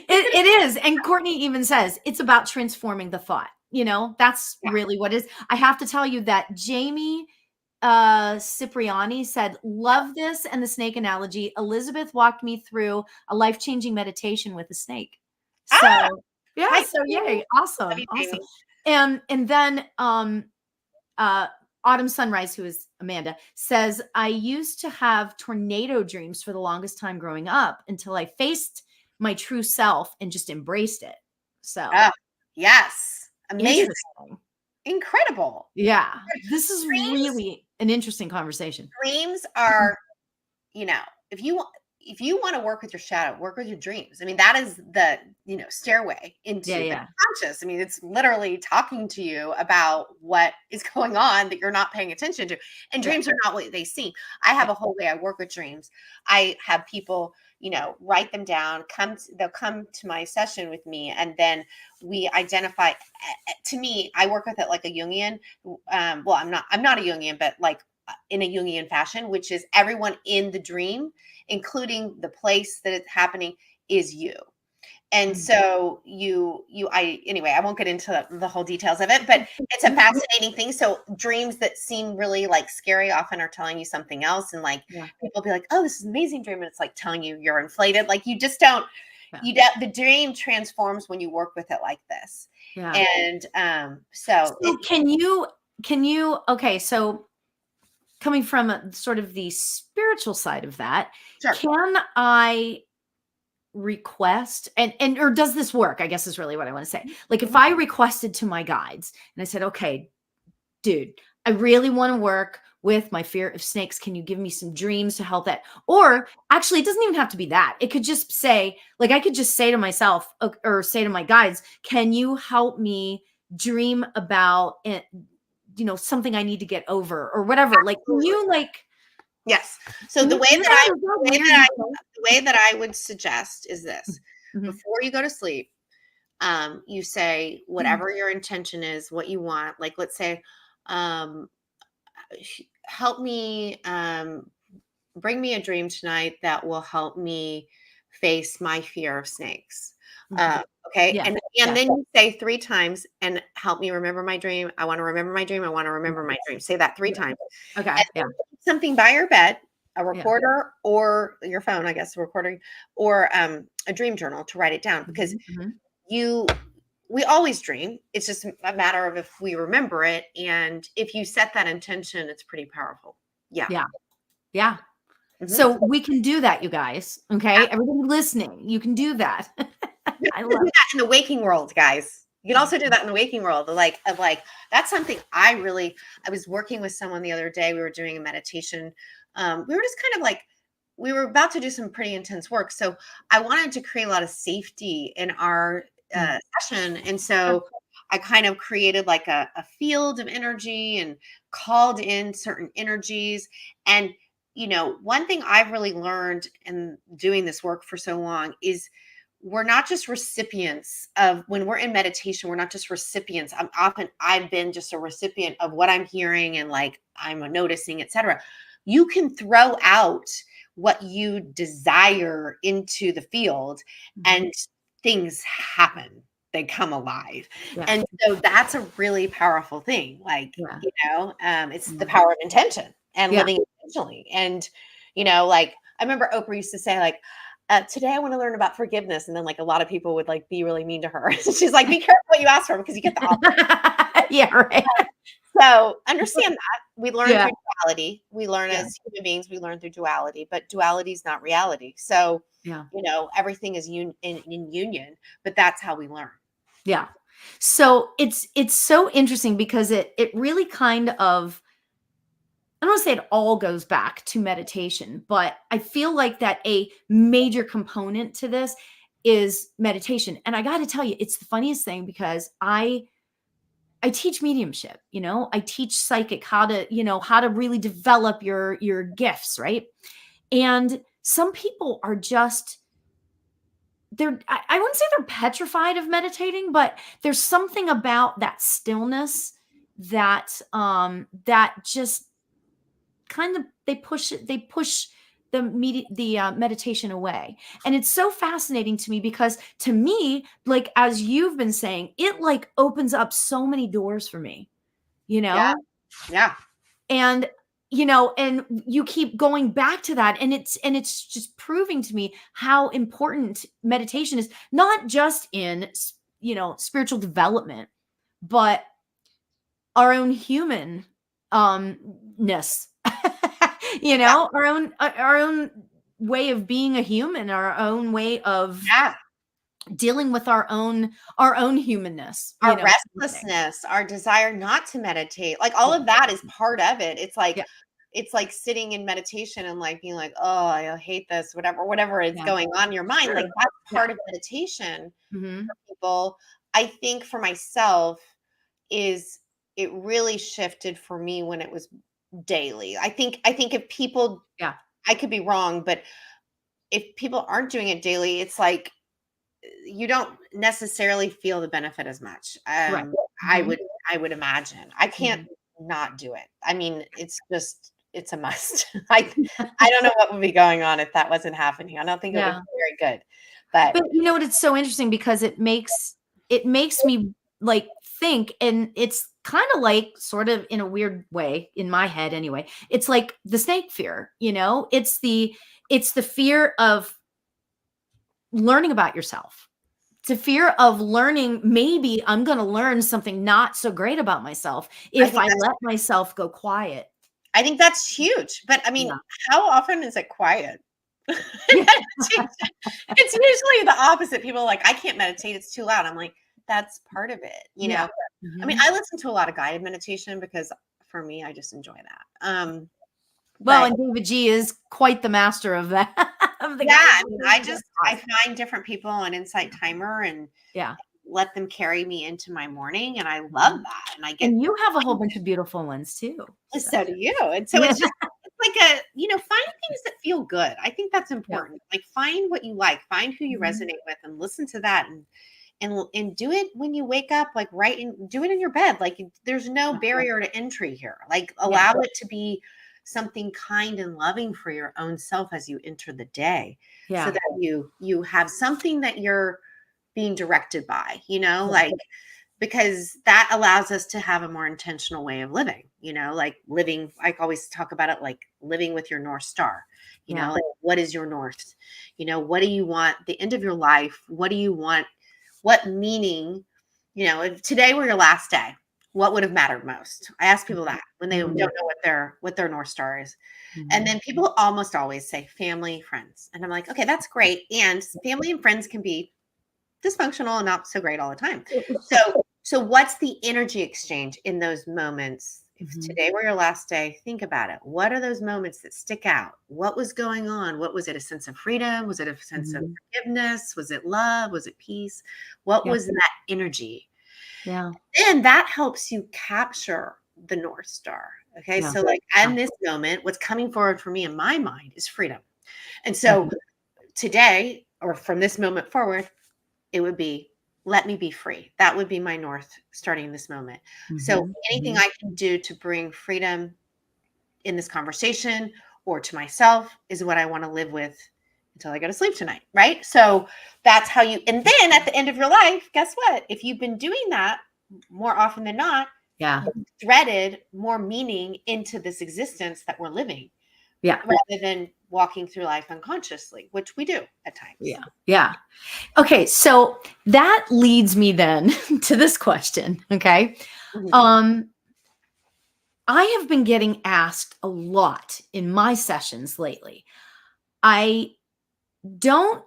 It is. And Courtney even says it's about transforming the thought. You know, that's really what it is. I have to tell you that Jamie Cipriani said, love this and the snake analogy. Elizabeth walked me through a life-changing meditation with a snake. So so yay. Awesome. And then Autumn Sunrise, who is Amanda, says, I used to have tornado dreams for the longest time growing up until I faced my true self and just embraced it. So yes. Amazing. Incredible. Yeah. This is really an interesting conversation. Dreams are, you know, if you want to work with your shadow, work with your dreams. I mean, that is the, you know, stairway into the conscious. I mean, it's literally talking to you about what is going on that you're not paying attention to. And dreams are not what they seem. I have a whole way I work with dreams. I have people, you know, write them down, they'll come to my session with me, and then we identify. To me, I work with it like a Jungian. Well, I'm not a Jungian, but like in a Jungian fashion, which is everyone in the dream, including the place that it's happening, is you. And so anyway, I won't get into the whole details of it, but it's a fascinating thing. So dreams that seem really like scary often are telling you something else. And like people be like, oh, this is an amazing dream. And it's like telling you you're inflated. Like you just don't, the dream transforms when you work with it like this. Yeah. And so can you, okay. So coming from sort of the spiritual side of that, can I request or does this work, I guess is really what I want to say. Like if I requested to my guides and I said, okay, dude, I really want to work with my fear of snakes. Can you give me some dreams to help that? Or actually, it doesn't even have to be that. It could just say, like, I could just say to myself or say to my guides, can you help me dream about it, you know, something I need to get over or whatever. Like, can you like, yes. So the way that I would suggest is this: before you go to sleep, you say whatever your intention is, what you want. Like, let's say, help me, bring me a dream tonight that will help me face my fear of snakes. Okay. Yeah. And then you say 3 times, and help me remember my dream. I want to remember my dream. I want to remember my dream. Say that 3 times. Okay. And something by your bed, a recorder or your phone, I guess, recording, or a dream journal to write it down, because we always dream. It's just a matter of if we remember it. And if you set that intention, it's pretty powerful. Yeah. Yeah. Yeah. So we can do that, you guys. Okay. Everybody listening, you can do that. I love that in the waking world, guys. You can also do that in the waking world, of that's something I was working with someone the other day. We were doing a meditation. We were just kind of like, we were about to do some pretty intense work. So I wanted to create a lot of safety in our session. And so I kind of created like a field of energy and called in certain energies. And, one thing I've really learned in doing this work for so long is we're not just recipients of, when we're in meditation, we're not just recipients. I've been just a recipient of what I'm hearing and like I'm noticing, etc. You can throw out what you desire into the field and things happen. They come alive. Yeah. And so that's a really powerful thing. Like, it's the Yeah. power of intention and living intentionally. And, like I remember Oprah used to say like, today I want to learn about forgiveness. And then like a lot of people would like be really mean to her. She's like, be careful what you ask for because you get the opposite. Yeah, right. So understand that. We learn through duality. We learn Yeah. as human beings, we learn through duality, but duality is not reality. So, Yeah. everything is in union, but that's how we learn. Yeah. So it's so interesting because it really kind of, I don't want to say it all goes back to meditation, but I feel like that a major component to this is meditation. And I got to tell you, it's the funniest thing because I teach mediumship, I teach psychic, how to really develop your gifts, right? And some people are just, I wouldn't say they're petrified of meditating, but there's something about that stillness that that just kind of, they push the meditation away. And it's so fascinating to me because, to me, like as you've been saying, it like opens up so many doors for me, Yeah. and and you keep going back to that, and it's just proving to me how important meditation is, not just in spiritual development, but our own human ness. Our own way of being a human, our own way of dealing with our own humanness, our restlessness, our desire not to meditate, like all of that is part of it. It's like, it's like sitting in meditation and like being like, oh, I hate this, whatever is going on in your mind. Like that's part of meditation for people. I think for myself is it really shifted for me when it was daily. I think if people, I could be wrong, but if people aren't doing it daily, it's like you don't necessarily feel the benefit as much. Right. I would imagine. I can't not do it. I mean, it's a must. I don't know what would be going on if that wasn't happening. I don't think it would be very good. But you know what? It's so interesting because it makes me like think, and it's kind of like, sort of in a weird way in my head anyway. It's like the snake fear, it's the fear of learning about yourself. It's a fear of learning, maybe I'm going to learn something not so great about myself if I let myself go quiet. I think that's huge. But I mean, how often is it quiet? It's usually the opposite. People are like, I can't meditate, it's too loud. I'm like, that's part of it, I mean, I listen to a lot of guided meditation because for me, I just enjoy that. Well, and David G is quite the master of that. I mean, I find different people on Insight Timer and let them carry me into my morning, and I love that. And you have a whole bunch of beautiful ones too. So do you. And so it's just, it's like find things that feel good. I think that's important. Like find what you like, find who you resonate with, and listen to that, and do it when you wake up, like do it in your bed. Like there's no barrier to entry here. Like allow it to be something kind and loving for your own self as you enter the day, so that you have something that you're being directed by, like, because that allows us to have a more intentional way of living, like living. I always talk about it like living with your North Star, like what is your North? What do you want the end of your life? What do you want? What meaning, if today were your last day, what would have mattered most? I ask people that when they don't know what their North Star is. And then people almost always say family, friends. And I'm like, okay, that's great. And family and friends can be dysfunctional and not so great all the time. So what's the energy exchange in those moments? If today were your last day, think about it. What are those moments that stick out? What was going on? What was it? A sense of freedom? Was it a sense of forgiveness? Was it love? Was it peace? What was that energy? Yeah. And that helps you capture the North Star. Okay. So like in this moment, what's coming forward for me in my mind is freedom. And so today, or from this moment forward, it would be, let me be free. That would be my North starting this moment. So anything I can do to bring freedom in this conversation or to myself is what I want to live with until I go to sleep tonight. Right. So that's how you, and then at the end of your life, guess what? If you've been doing that more often than not, you've threaded more meaning into this existence that we're living. Yeah. Rather than walking through life unconsciously, which we do at times. Yeah. Yeah. Okay. So that leads me then to this question. Okay. I have been getting asked a lot in my sessions lately. I don't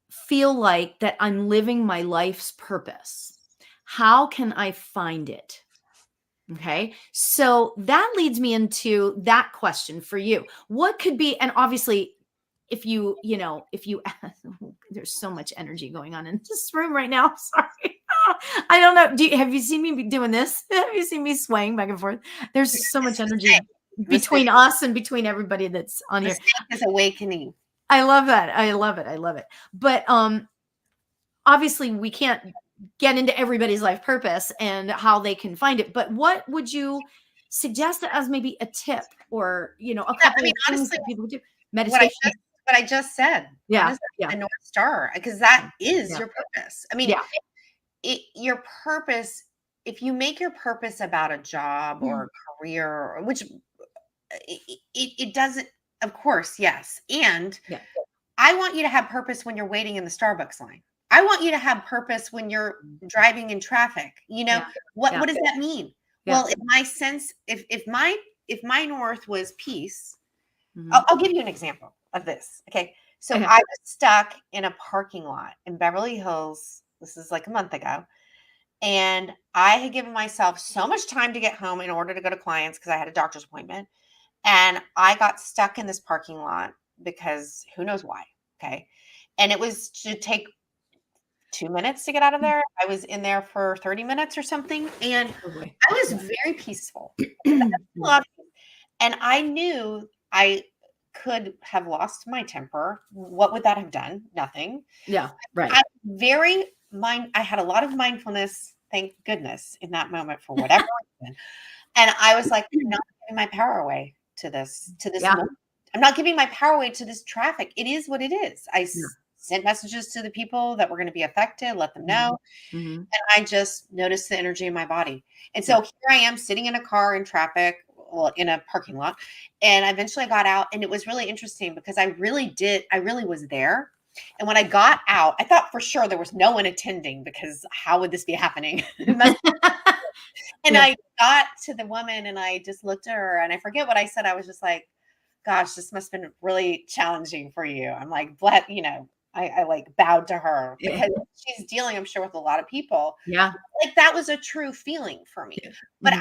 feel like that I'm living my life's purpose. How can I find it? Okay. So that leads me into that question for you. What could be, and obviously, if you there's so much energy going on in this room right now. Sorry. I don't know. Have you seen me doing this? Have you seen me swaying back and forth? There's so much energy between us and between everybody that's on here. Is awakening. I love that. I love it. I love it. But obviously we can't get into everybody's life purpose and how they can find it. But what would you suggest as maybe a tip or, a couple of things that people do? Meditation. What I just said. Yeah. The North Star, because that is your purpose. I mean, your purpose, if you make your purpose about a job or a career, which it doesn't, of course, yes. And I want you to have purpose when you're waiting in the Starbucks line. I want you to have purpose when you're driving in traffic. What does that mean? Well, in my sense, if my North was peace, I'll give you an example of this. Okay. So I was stuck in a parking lot in Beverly Hills. This is like a month ago. And I had given myself so much time to get home in order to go to clients because I had a doctor's appointment. And I got stuck in this parking lot because who knows why. Okay. And it was to take 2 minutes to get out of there. I was in there for 30 minutes or something. And I was very peaceful. And I knew I could have lost my temper. What would that have done? Nothing. Yeah. Right. I had a lot of mindfulness, thank goodness, in that moment for whatever reason. And I was like, I'm not giving my power away to this moment. I'm not giving my power away to this traffic. It is what it is. I sent messages to the people that were going to be affected, let them know. And I just noticed the energy in my body. And so here I am sitting in a car in traffic, in a parking lot. And eventually I got out, and it was really interesting because I really was there. And when I got out, I thought for sure there was no one attending because how would this be happening? And I got to the woman and I just looked at her and I forget what I said. I was just like, gosh, this must have been really challenging for you. I'm like, I like bowed to her because she's dealing, I'm sure, with a lot of people. Yeah. Like that was a true feeling for me. But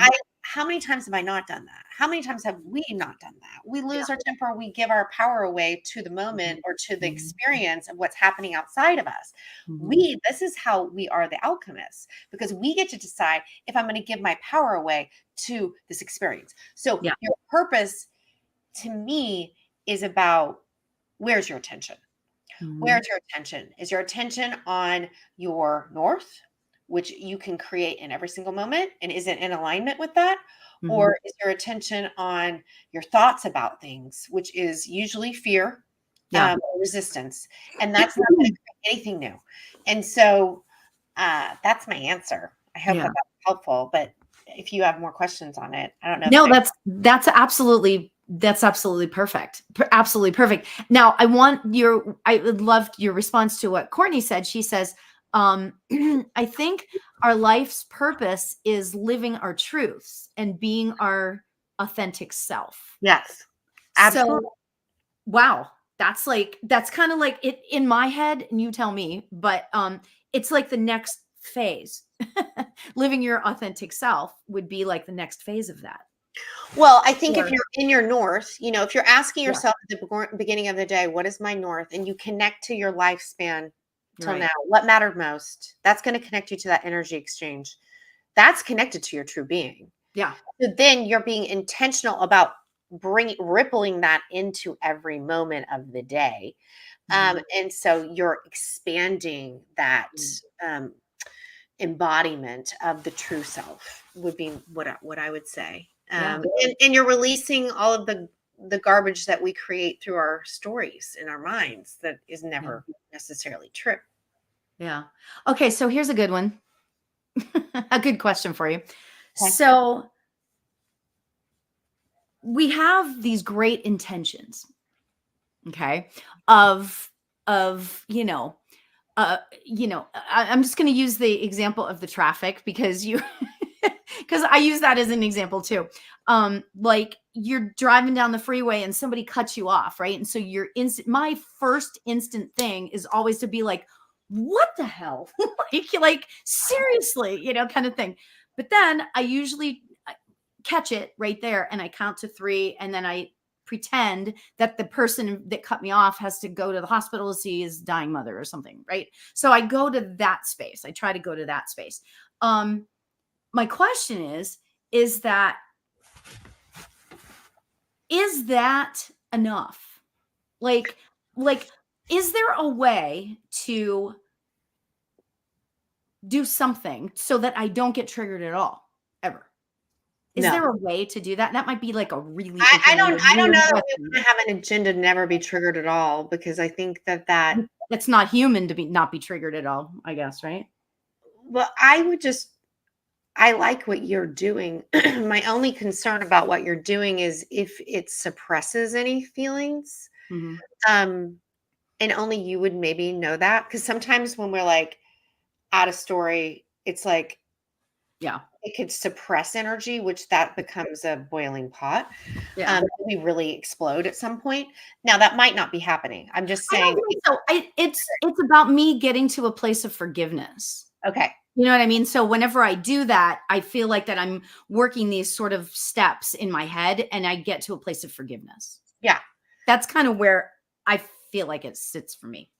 how many times have I not done that? How many times have we not done that? We lose our temper. We give our power away to the moment or to the experience of what's happening outside of us. This is how we are the alchemists, because we get to decide if I'm going to give my power away to this experience. So your purpose to me is about, where's your attention? Where's your attention? Is your attention on your North, which you can create in every single moment and isn't in alignment with that? Or is your attention on your thoughts about things, which is usually fear, or resistance? And that's not going to create anything new. And so that's my answer. I hope that that's helpful. But if you have more questions on it, I don't know. No, that's absolutely perfect. Absolutely perfect. Now I would love your response to what Courtney said. She says, I think our life's purpose is living our truths and being our authentic self. Yes. Absolutely. So, wow. That's kind of like it in my head, and you tell me, but it's like the next phase. Living your authentic self would be like the next phase of that. Well, I think if Or you're in your north, if you're asking yeah, yourself at the beginning of the day, what is my north? And you connect to your lifespan till now, right. what mattered most? That's going to connect you to that energy exchange. That's connected to your true being. Yeah. So then you're being intentional about rippling that into every moment of the day. Mhm. And so you're expanding that Mm. um, embodiment of the true self would be what I would say. Yeah. And you're releasing all of the garbage that we create through our stories in our minds that is Yeah. never necessarily true. Yeah. Okay. So here's a good one. A good question for you. Okay. So we have these great intentions, okay, of of you know I'm just going to use the example of the traffic because because I use that as an example too. Like you're driving down the freeway and somebody cuts you off, right? And so my first instant thing is always to be like, what the hell? like seriously, kind of thing. But then I usually catch it right there and I count to 3 and then I pretend that the person that cut me off has to go to the hospital to see his dying mother or something, right? So I go to that space. I try to go to that space. My question is that enough? Like like is there a way to do something so that I don't get triggered at all ever? Is No, there a way to do that? That might be like a really I don't know open-ended that we question. want to have an agenda to never be triggered at all, because I think that It's not human to be not be triggered at all, I guess, right? well, I like what you're doing. My only concern about what you're doing is if it suppresses any feelings. Mhm. Um, and only you would maybe know that. Because sometimes when we're like at a story, it's like Yeah. it could suppress energy, which that becomes a boiling pot. Yeah. We really explode at some point. Now that might not be happening. I'm just I don't saying, think so. It's about me getting to a place of forgiveness. okay, You know what I mean? So whenever I do that, I feel like that I'm working these sort of steps in my head and I get to a place of forgiveness. yeah, That's kind of where I feel like it sits for me.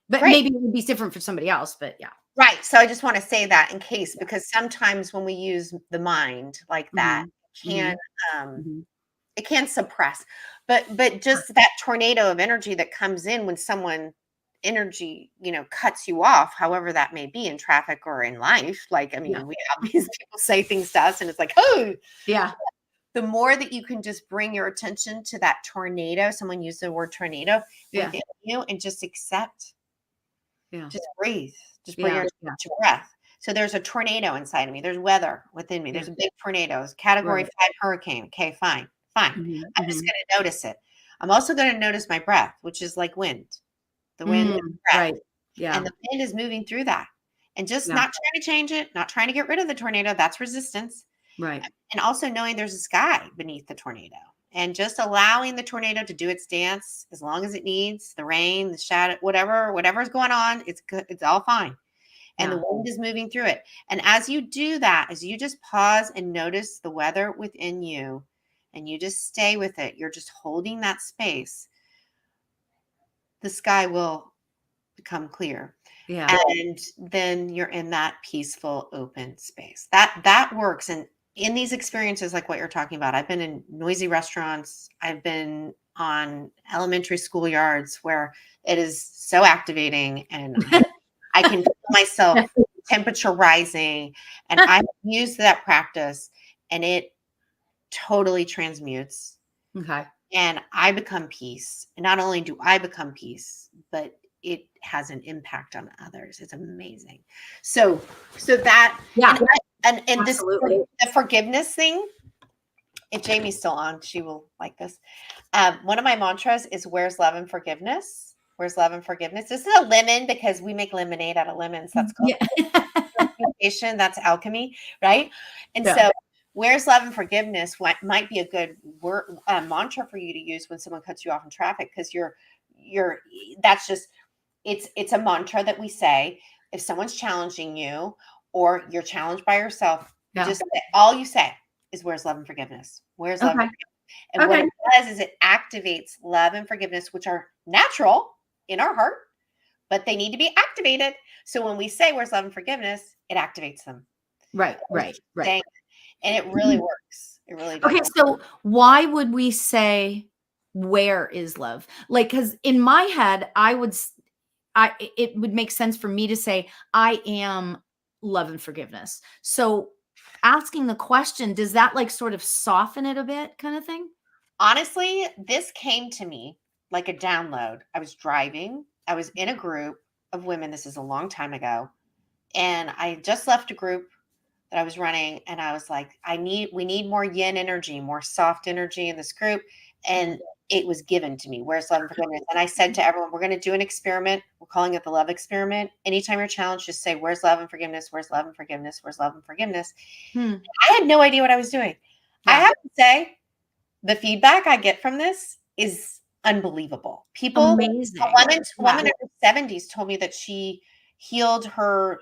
But great. maybe it would be different for somebody else, but yeah. Right. So I just want to say that in case, Yeah. because sometimes when we use the mind like that, Mhm. it can Mhm. um, Mhm. it can suppress. But Sure. just that tornado of energy that comes in when someone energy, cuts you off, however that may be in traffic or in life. Like, I Yeah. mean, we have these people say things to us, and it's like, oh, Yeah. the more that you can just bring your attention to that tornado, someone used the word tornado Yeah. within you, and just accept. Yeah. Just breathe. Just bring Yeah. your Yeah. to breath. So there's a tornado inside of me. There's weather within me. Yeah. There's a big tornado. It's Category Right. 5 hurricane. Okay, fine. Fine. Mhm. I'm just Mhm. going to notice it. I'm also going to notice my breath, which is like wind. The wind is breath. Right. And Yeah. the wind is moving through that. And just Yeah. not trying to change it, not trying to get rid of the tornado. That's resistance. Right. And also knowing there's a sky beneath the tornado. And just allowing the tornado to do its dance as long as it needs, the rain, the shadow, whatever's going on, it's good. It's all fine, and the Yeah. wind is moving through it. And as you do that, as you just pause and notice the weather within you, and you just stay with it, you're just holding that space, the sky will become clear. Yeah. And then you're in that peaceful, open space. That works. And in these experiences, like what you're talking about, I've been in noisy restaurants, I've been on elementary school yards where it is so activating, and I can feel myself temperature rising, and I use that practice, and it totally transmutes, Okay. and I become peace. And not only do I become peace, but it has an impact on others. It's amazing. So that Yeah. and this Absolutely. the forgiveness thing. If Jamie's still on, she will like this. One of my mantras is "Where's love and forgiveness? Where's love and forgiveness?" This is a lemon because we make lemonade out of lemons. That's called Yeah. transmutation. That's alchemy, right? And Yeah. so, where's love and forgiveness? What might be a good word mantra for you to use when someone cuts you off in traffic? Because you're that's just it's a mantra that we say. if someone's challenging you or you're challenged by yourself, Yeah. just all you say is, where's love and forgiveness? Where's love and forgiveness? And what it does is it activates love and forgiveness, which are natural in our heart, but they need to be activated. So when we say, where's love and forgiveness, it activates them. Right. And it really works. It really does. Okay. So why would we say, where is love? Like, because in my head, it would make sense for me to say, I am love and forgiveness. So asking the question, does that like sort of soften it a bit, kind of thing? Honestly, this came to me like a download. I was driving. I was in a group of women. This is a long time ago. And I just left a group that I was running. And I was like, we need more yin energy, more soft energy in this group. And it was given to me. Where's love and forgiveness? And I said to everyone, we're going to do an experiment. We're calling it the love experiment. Anytime you're challenged, just say, where's love and forgiveness? Where's love and forgiveness? Where's love and forgiveness? I had no idea what I was doing. Yeah. I have to say, the feedback I get from this is unbelievable. People, amazing. A woman in her 70s told me that she healed her,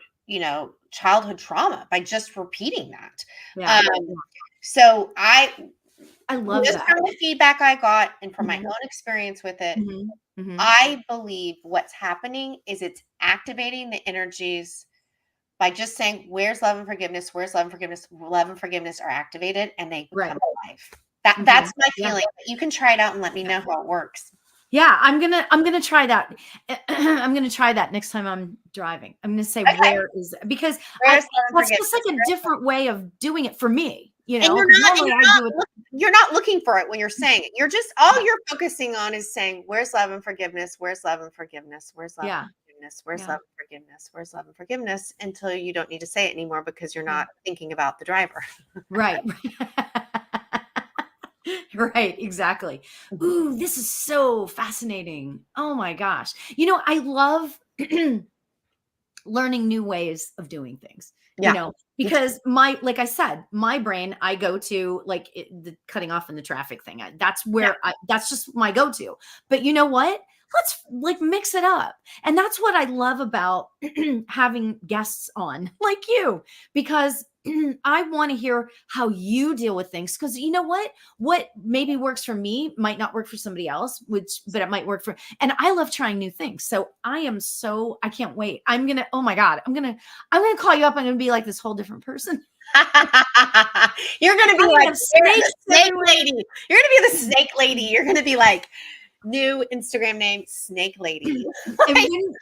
childhood trauma by just repeating that. Yeah. So I love just that. From the feedback I got and from my own experience with it, I believe what's happening is it's activating the energies by just saying, where's love and forgiveness? Where's love and forgiveness? Love and forgiveness are activated and they become alive. That's my feeling. You can try it out and let me know how it works. Yeah, I'm gonna try that. I'm gonna try that next time I'm driving. I'm gonna say, where is it? Because that's just like a different way of doing it for me. And you're not looking for it when you're saying it. You're just all you're focusing on is saying, where's love and forgiveness? Where's love and forgiveness? Where's love and forgiveness? Where's love and forgiveness? Where's love and forgiveness? Until you don't need to say it anymore because you're not thinking about the driver. Right. Right, exactly. Ooh, this is so fascinating. Oh my gosh. I love learning new ways of doing things, because like I said, my brain, I go to like the cutting off in the traffic thing. That's where that's just my go-to. But you know what? Let's like mix it up. And that's what I love about having guests on like you, because I want to hear how you deal with things. Because you know what maybe works for me might not work for somebody else, but it might work for, and I love trying new things. So I can't wait. Oh my God, I'm going to call you up. I'm going to be like this whole different person. You're going to be like snake lady. You're going to be the snake lady. You're going to be like, new Instagram name, Snake Lady.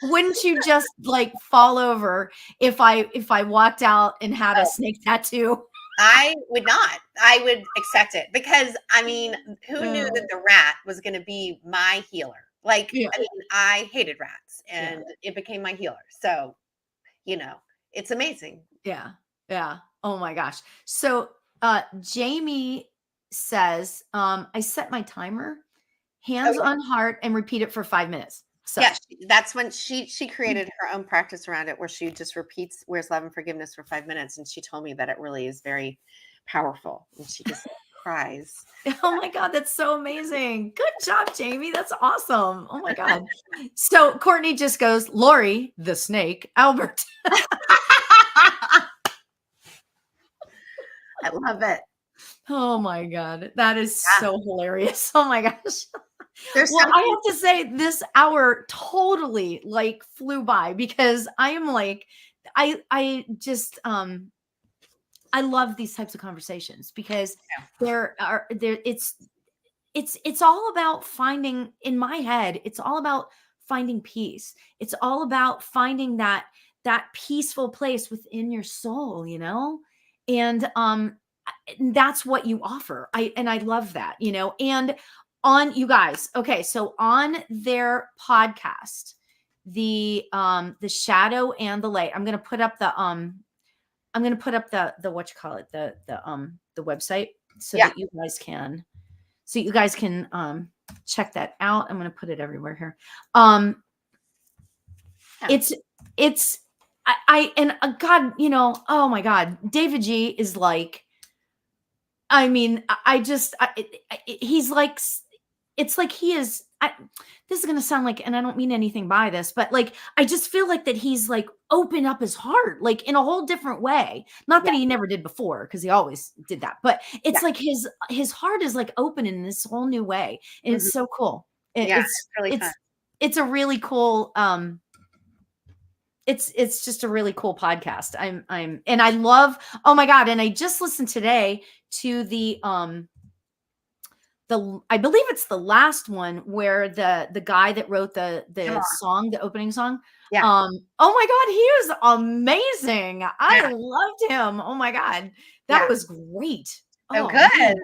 Wouldn't you just like fall over if I walked out and had a snake tattoo? I would not. I would accept it because who knew that the rat was going to be my healer? Like, I hated rats and it became my healer. So, it's amazing. Yeah. Yeah. Oh my gosh. So, Jamie says, I set my timer. Hands on heart and repeat it for 5 minutes. So that's when she created her own practice around it where she just repeats where's love and forgiveness for 5 minutes. And she told me that it really is very powerful. And she just cries. Oh my God, that's so amazing. Good job, Jamie. That's awesome. Oh my God. So Courtney just goes, Lauri, the snake, Albert. I love it. Oh my God. That is so hilarious. Oh my gosh. I have to say this hour totally like flew by because I am like, I just, I love these types of conversations because it's all about finding, in my head, it's all about finding peace. It's all about finding that peaceful place within your soul, and that's what you offer. I love that, and on you guys. Okay. So on their podcast, the shadow and the light, I'm going to put up the what you call it, the website so that you guys can, check that out. I'm going to put it everywhere here. It's God, oh my God, David G is like, he's like, it's like he is this is going to sound like, and I don't mean anything by this, but like, I just feel like that he's like opened up his heart, like in a whole different way. Not that he never did before, because he always did that, but it's like his heart is like open in this whole new way. And it's so cool. It's really fun. It's a really cool, it's just a really cool podcast. And I love, oh my God. And I just listened today to I believe it's the last one where the guy that wrote the song, the opening song. Yeah. Oh my God, he was amazing. I loved him. Oh my God. That was great. Oh, good. Man.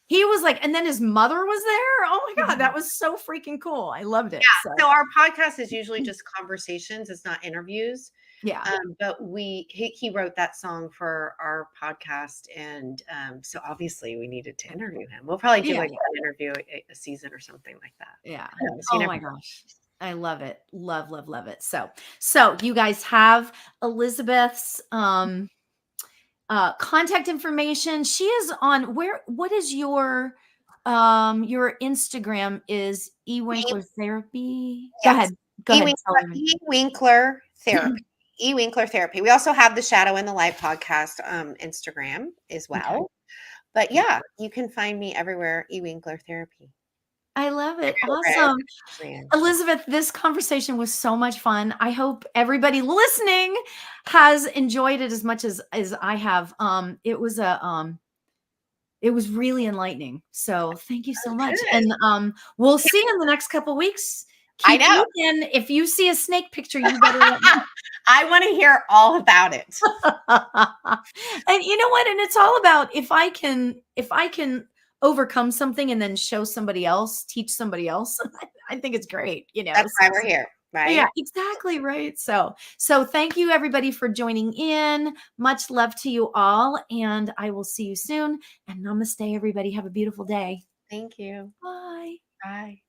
He was like, and then his mother was there. Oh my God, that was so freaking cool. I loved it. Yeah. So our podcast is usually just conversations. It's not interviews. Yeah. But he wrote that song for our podcast. And so obviously we needed to interview him. We'll probably do like an interview a season or something like that. Yeah. Oh my gosh. I love it. Love, love, love it. So you guys have Elizabeth's contact information. She is on what is your Instagram is Winkler Therapy. Yes. Go ahead. Winkler Therapy. Winkler Therapy. We also have the Shadow and the Light podcast Instagram as well. Okay. But yeah, you can find me everywhere, Winkler Therapy. I love it. Awesome. Elizabeth, this conversation was so much fun. I hope everybody listening has enjoyed it as much as I have. It was really enlightening. So thank you so much. And we'll see you in the next couple of weeks. I know. And if you see a snake picture, you better let me know. I want to hear all about it. And you know what? And it's all about if I can overcome something and then show somebody else, teach somebody else. I think it's great. That's why we're here, right? Yeah, exactly. Right. So thank you everybody for joining in. Much love to you all. And I will see you soon. And namaste, everybody. Have a beautiful day. Thank you. Bye. Bye.